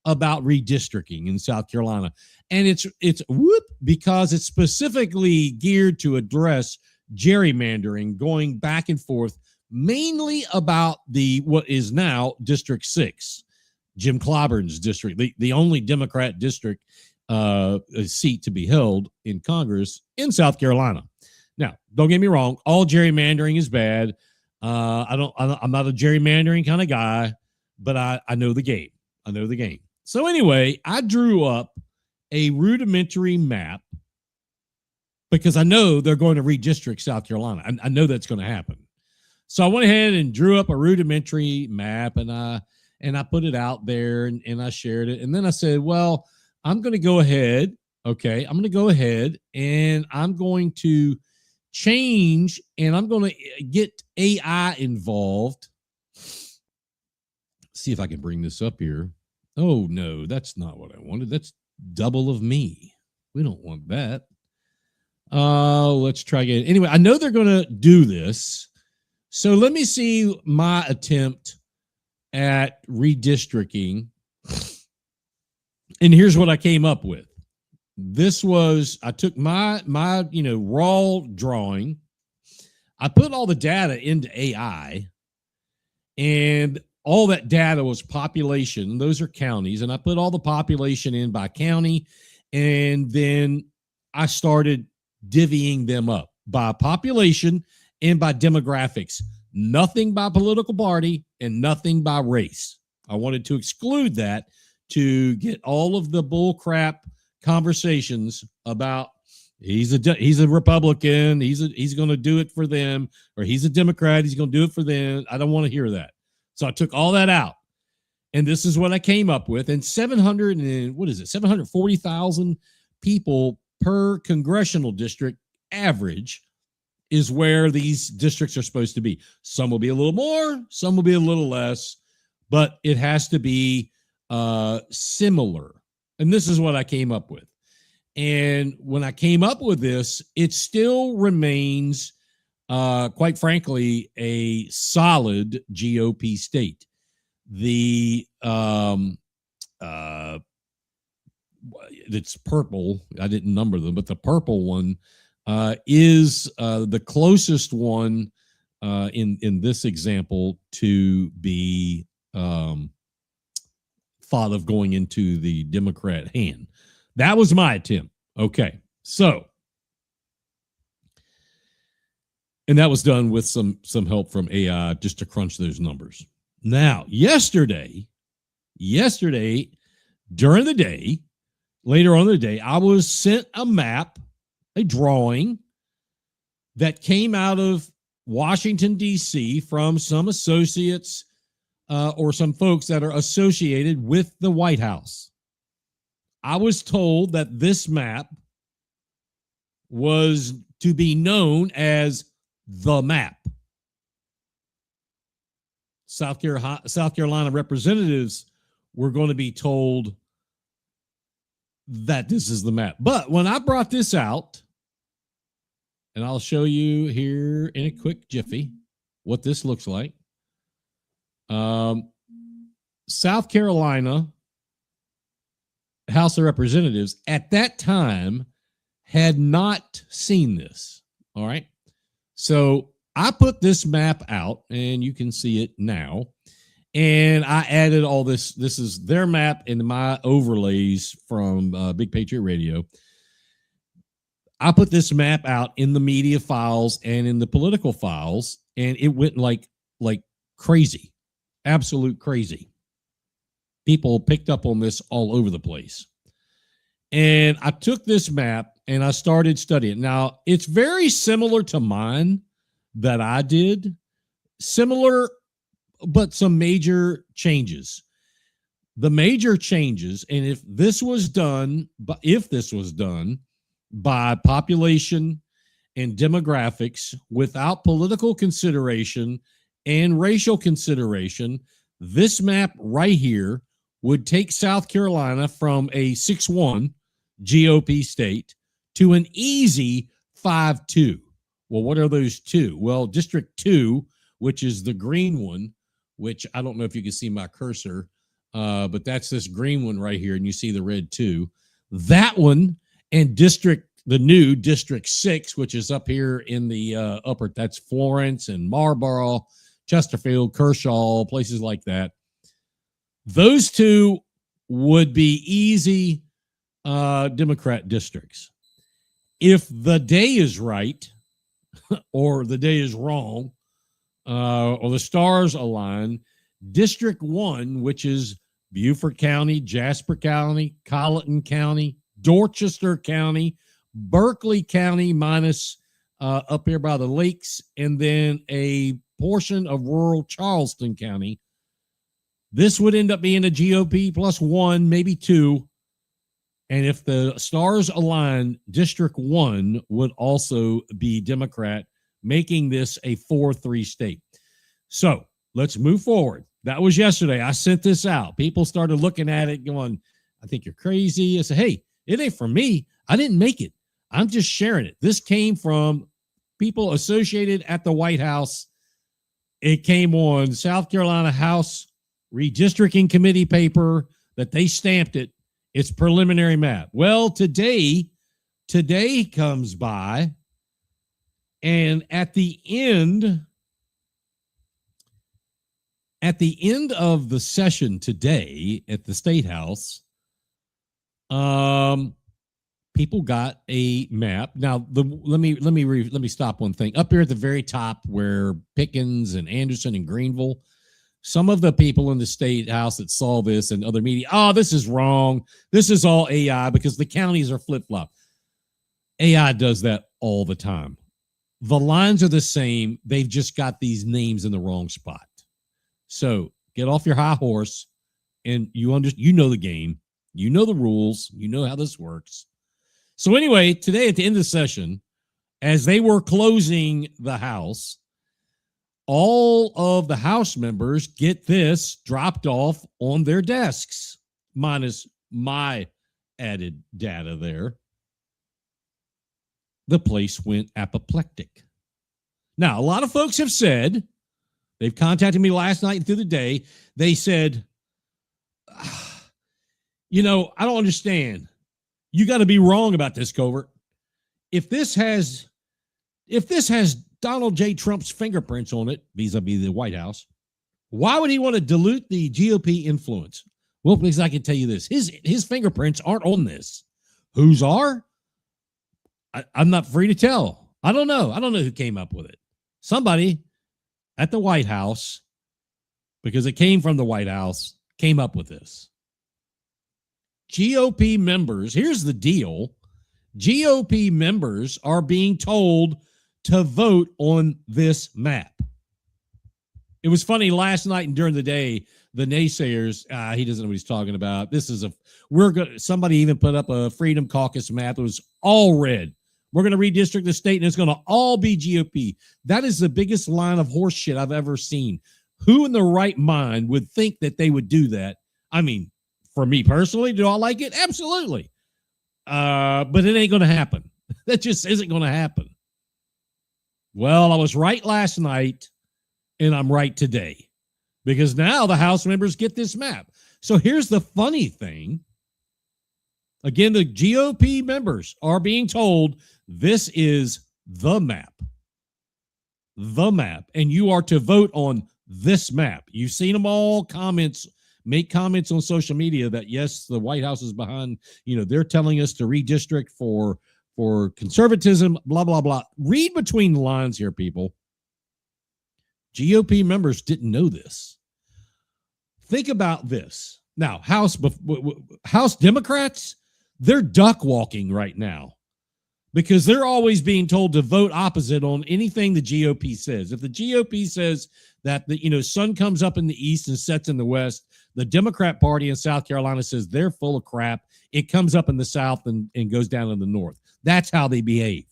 about redistricting in South Carolina. And it's because it's specifically geared to address gerrymandering going back and forth, mainly about what is now District 6, Jim Clyburn's district, the only Democrat district seat to be held in Congress in South Carolina. Now, don't get me wrong, all gerrymandering is bad. I'm not a gerrymandering kind of guy, but I know the game. So anyway, I drew up a rudimentary map because I know they're going to redistrict South Carolina. I know that's going to happen. So I went ahead and drew up a rudimentary map, and I put it out there, and I shared it. And then I said, well, I'm going to go ahead. Okay, I'm going to go ahead and I'm going to change, and I'm going to get AI involved. See if I can bring this up here. Oh, no, that's not what I wanted. That's double of me. We don't want that. Let's try again. Anyway, I know they're going to do this. So let me see my attempt at redistricting. And here's what I came up with. This was, I took my raw drawing. I put all the data into AI, and all that data was population. Those are counties. And I put all the population in by county. And then I started divvying them up by population and by demographics. Nothing by political party and nothing by race. I wanted to exclude that to get all of the bull crap conversations about he's a Republican, he's going to do it for them, or he's a Democrat, he's going to do it for them. I don't want to hear that. So I took all that out, and this is what I came up with. And 740,000 people per congressional district average is where these districts are supposed to be. Some will be a little more, some will be a little less, but it has to be similar. And this is what I came up with. And when I came up with this, it still remains, quite frankly, a solid GOP state. The it's purple. I didn't number them, but the purple one is the closest one in this example to be thought of going into the Democrat hand. That was my attempt. Okay, so, and that was done with some help from AI just to crunch those numbers. Now, yesterday, during the day, later on in the day, I was sent a map, a drawing that came out of Washington, D.C. from some associates or some folks that are associated with the White House. I was told that this map was to be known as the map. South Carolina representatives were going to be told that this is the map. But when I brought this out, and I'll show you here in a quick jiffy what this looks like. South Carolina House of Representatives at that time had not seen this. All right. So I put this map out, and you can see it now. And I added all this. This is their map and my overlays from Big Patriot Radio. I put this map out in the media files and in the political files, and it went like crazy, absolute crazy. People picked up on this all over the place. And I took this map and I started studying. Now, it's very similar to mine that I did. Similar, but some major changes. The major changes, and if this was done by population and demographics without political consideration and racial consideration, this map right here would take South Carolina from a 6-1 GOP state to an easy 5-2. Well, what are those two? Well, District 2, which is the green one, which I don't know if you can see my cursor, but that's this green one right here, and you see the red 2. That one, and the new District 6, which is up here in the upper, that's Florence and Marlboro, Chesterfield, Kershaw, places like that. Those two would be easy Democrat districts. If the day is right or the day is wrong or the stars align, District 1, which is Beaufort County, Jasper County, Colleton County, Dorchester County, Berkeley County minus up here by the lakes, and then a portion of rural Charleston County. This would end up being a GOP plus 1, maybe 2. And if the stars align, District 1 would also be Democrat, making this a 4-3 state. So let's move forward. That was yesterday. I sent this out. People started looking at it going, I think you're crazy. I said, hey, it ain't for me. I didn't make it. I'm just sharing it. This came from people associated at the White House. It came on South Carolina House Redistricting Committee paper that they stamped it. It's preliminary map. Well, today comes by, and at the end of the session today at the State House, people got a map. Now, let me stop one thing. Up here at the very top, where Pickens and Anderson and Greenville, some of the people in the State House that saw this and other media, this is wrong. This is all AI because the counties are flip-flop. AI does that all the time. The lines are the same. They've just got these names in the wrong spot. So get off your high horse, and you know the game. You know the rules. You know how this works. So anyway, today at the end of the session, as they were closing the House, all of the House members get this dropped off on their desks, minus my added data there. The place went apoplectic. Now, a lot of folks have said, they've contacted me last night and through the day. They said, I don't understand. You got to be wrong about this, Covert. If this has Donald J. Trump's fingerprints on it, vis-a-vis the White House, why would he want to dilute the GOP influence? Well, because I can tell you this. His fingerprints aren't on this. Whose are? I'm not free to tell. I don't know. I don't know who came up with it. Somebody at the White House, because it came from the White House, came up with this. GOP members, here's the deal. GOP members are being told to vote on this map. It was funny last night and during the day, the naysayers, he doesn't know what he's talking about. Somebody even put up a Freedom Caucus map. It was all red. We're going to redistrict the state, and it's going to all be GOP. That is the biggest line of horse shit I've ever seen. Who in the right mind would think that they would do that? I mean, for me personally, do I like it? Absolutely. But it ain't going to happen. That just isn't going to happen. Well, I was right last night, and I'm right today, because now the House members get this map. So here's the funny thing. Again, the GOP members are being told this is the map. The map. And you are to vote on this map. You've seen them all make comments on social media that, yes, the White House is behind, they're telling us to redistrict for conservatism, blah, blah, blah. Read between the lines here, people. GOP members didn't know this. Think about this. Now, House Democrats, they're duck walking right now because they're always being told to vote opposite on anything the GOP says. If the GOP says that the sun comes up in the east and sets in the west, the Democrat Party in South Carolina says they're full of crap. It comes up in the south and goes down in the north. That's how they behave.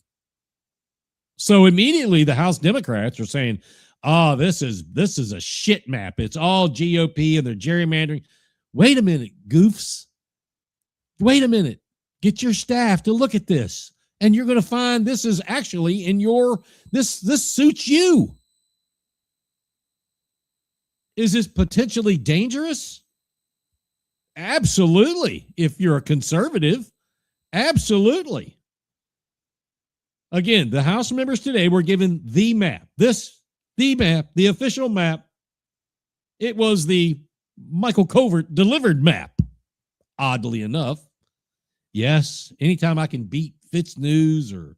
So immediately the House Democrats are saying, this is a shit map. It's all GOP and they're gerrymandering. Wait a minute, goofs. Wait a minute. Get your staff to look at this. And you're going to find this is actually this suits you. Is this potentially dangerous? Absolutely. If you're a conservative, absolutely. Again, the House members today were given the map. The map, the official map. It was the Michael Covert delivered map, oddly enough. Yes, anytime I can beat Fitz News or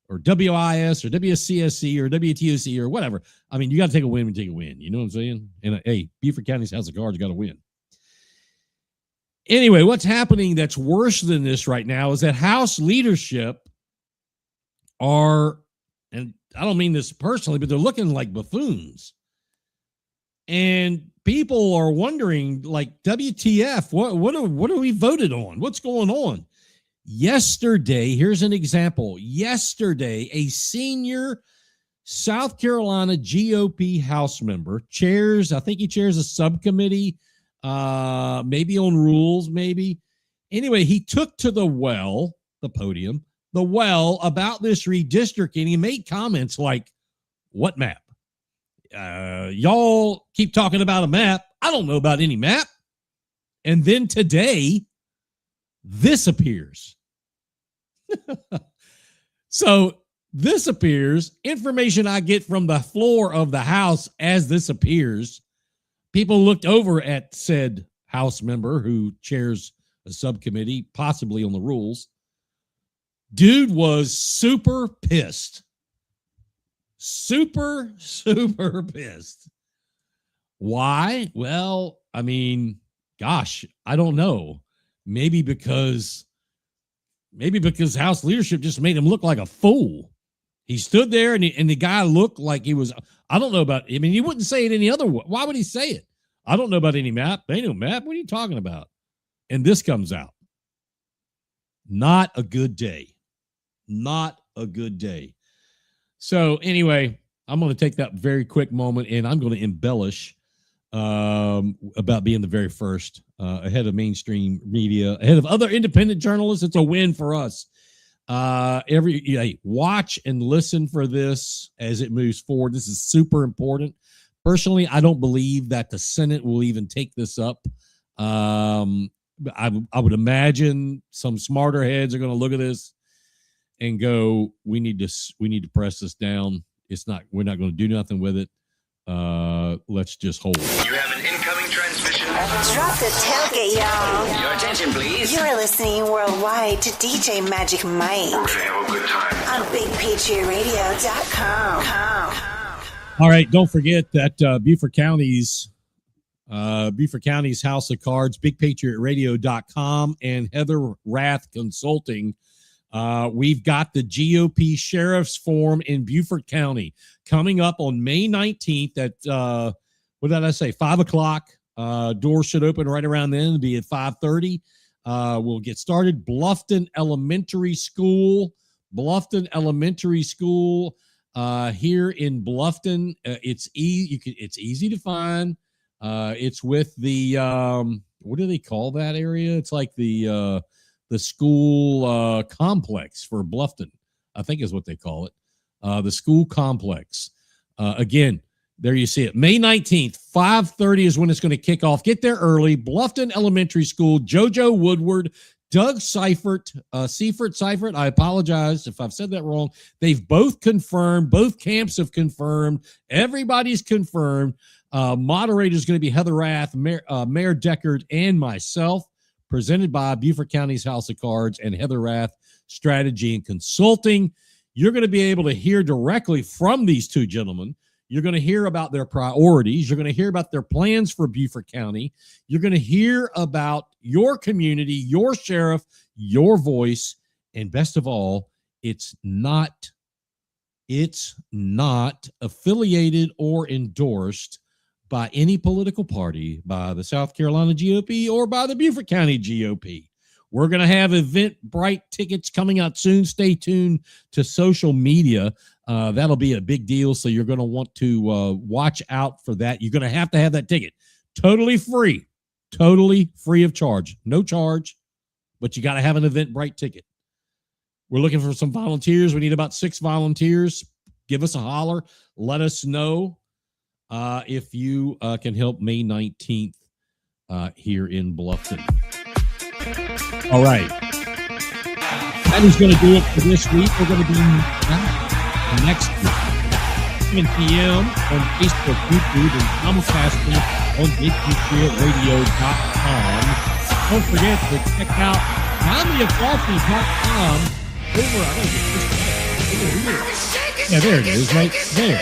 WIS or WCSC or WTOC or whatever. I mean, you got to take a win and take a win. You know what I'm saying? And hey, Beaufort County's House of Cards got to win. Anyway, what's happening that's worse than this right now is that House leadership are, and I don't mean this personally, but they're looking like buffoons. And people are wondering, like, WTF, what are we voted on? What's going on? Yesterday, here's an example. Yesterday, a senior South Carolina GOP House member chairs, I think he chairs a subcommittee, maybe on rules, maybe. Anyway, he took to the podium, about this redistricting. He made comments like, what map? Y'all keep talking about a map. I don't know about any map. And then today, this appears. So this appears, information I get from the floor of the House as this appears. People looked over at said House member who chairs a subcommittee, possibly on the rules. Dude was super pissed. Super pissed. Why? Well, I mean, gosh, I don't know. Maybe because House leadership just made him look like a fool. He stood there and the guy looked like he was, I don't know about, I mean, he wouldn't say it any other way. Why would he say it? I don't know about any map. There ain't no map. What are you talking about? And this comes out. Not a good day. Not a good day. So anyway, I'm going to take that very quick moment and I'm going to embellish about being the very first, ahead of mainstream media, ahead of other independent journalists. It's a win for us. Watch and listen for this as it moves forward. This is super important. Personally, I don't believe that the Senate will even take this up. I would imagine some smarter heads are going to look at this and go, we need to press this down. We're not going to do nothing with it. Let's just hold it. You have an incoming transmission. Drop the tailgate, y'all. Your attention, please. You're listening worldwide to DJ Magic Mike. We're gonna have a good time on BigPatriotRadio.com. All right, don't forget that Beaufort County's House of Cards, BigPatriotRadio.com, and Heather Rath Consulting. We've got the GOP Sheriff's Forum in Beaufort County coming up on May 19th at, 5 o'clock. Doors should open right around then. It'll be at 5:30. We'll get started. Bluffton Elementary School here in Bluffton. It's easy to find. It's with the, what do they call that area? It's like the school complex for Bluffton, I think is what they call it. The school complex. Again, there you see it. May 19th, 5:30 is when it's going to kick off. Get there early. Bluffton Elementary School, JoJo Woodward, Doug Seifert, Seifert. I apologize if I've said that wrong. They've both confirmed. Both camps have confirmed. Everybody's confirmed. Moderator is going to be Heather Rath, Mayor Deckard, and myself. Presented by Beaufort County's House of Cards and Heather Rath Strategy and Consulting. You're going to be able to hear directly from these two gentlemen. You're going to hear about their priorities. You're going to hear about their plans for Beaufort County. You're going to hear about your community, your sheriff, your voice. And best of all, it's not affiliated or endorsed by any political party, by the South Carolina GOP or by the Beaufort County GOP. We're going to have Eventbrite tickets coming out soon. Stay tuned to social media. That'll be a big deal, so you're going to want to watch out for that. You're going to have that ticket. Totally free of charge. No charge, but you got to have an Eventbrite ticket. We're looking for some volunteers. We need about 6 volunteers. Give us a holler. Let us know if you can help May 19th here in Bluffton. All right. That is going to do it for this week. We're going to be next week, 7 p.m. on Facebook, YouTube, and simulcasting on BigPatriotRadio.com. Don't forget to check out MiamiofCoffee.com over here. Yeah, there it is, right there.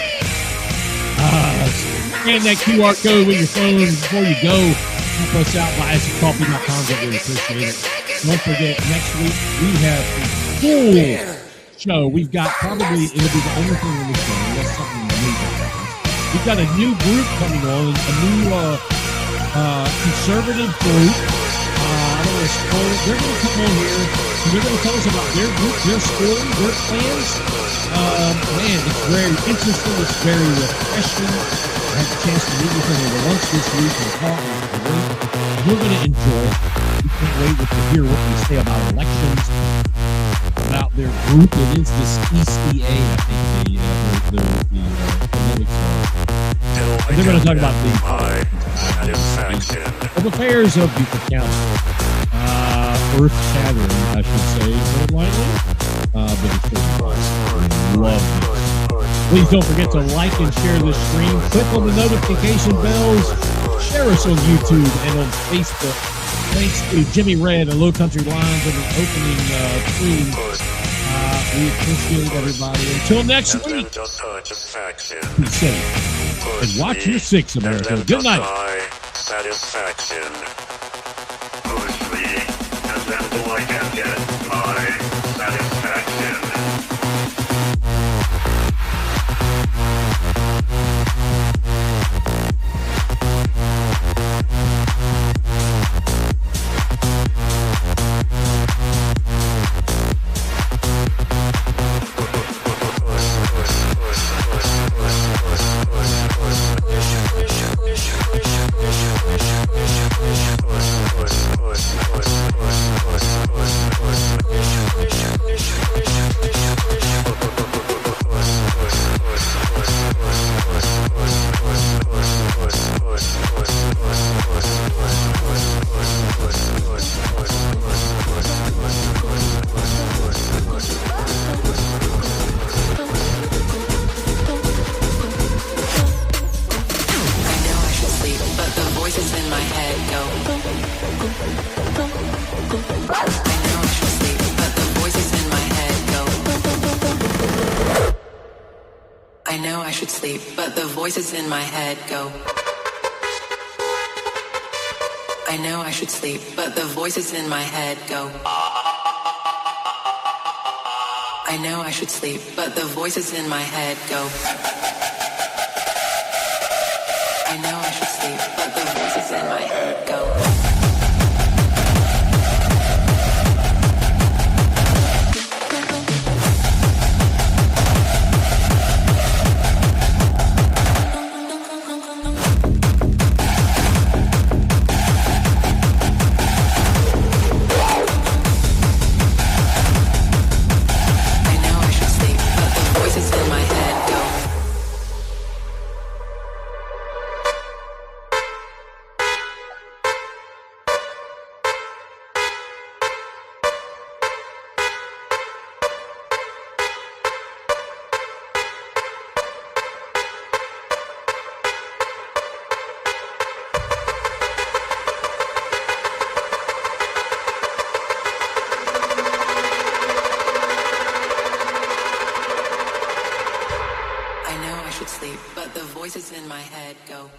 Scan that QR code with your phone before you go. Help us out by IceCoffee.com. That really appreciate it. Don't forget, next week we have a full show, we've got probably, it'll be the only thing on the show, unless something amazing happens. We've got a new group coming on, a new conservative group. I don't want to spoil it. They're going to come on here, and they're going to tell us about their group, their story, their plans. Man, it's very interesting. It's very refreshing. I had a chance to meet with them over lunch this week and talk. It was great. You're going to enjoy it. You can't wait to hear what they say about elections, about their group. It is this ECA, I think the politics are. And they're going to talk about the affairs of Beaufort County. Earth-shattering, I should say, very lightly. But it's just love it. Please don't forget to like and share this stream. Click on the notification bells. Share us on YouTube and on Facebook. Thanks to Jimmy Red and Low Country Lines on the opening stream. We appreciate everybody. Until next week, be safe and watch your six, America. Good night. Satisfaction. Push me, and then do I can get my satisfaction. Voices in my head go. I know I should sleep, but the voices in my head go. I know I should sleep, but the voices in my head go. I know I should sleep, but the voices in my head go. I know I should sleep, but the voices in my head go.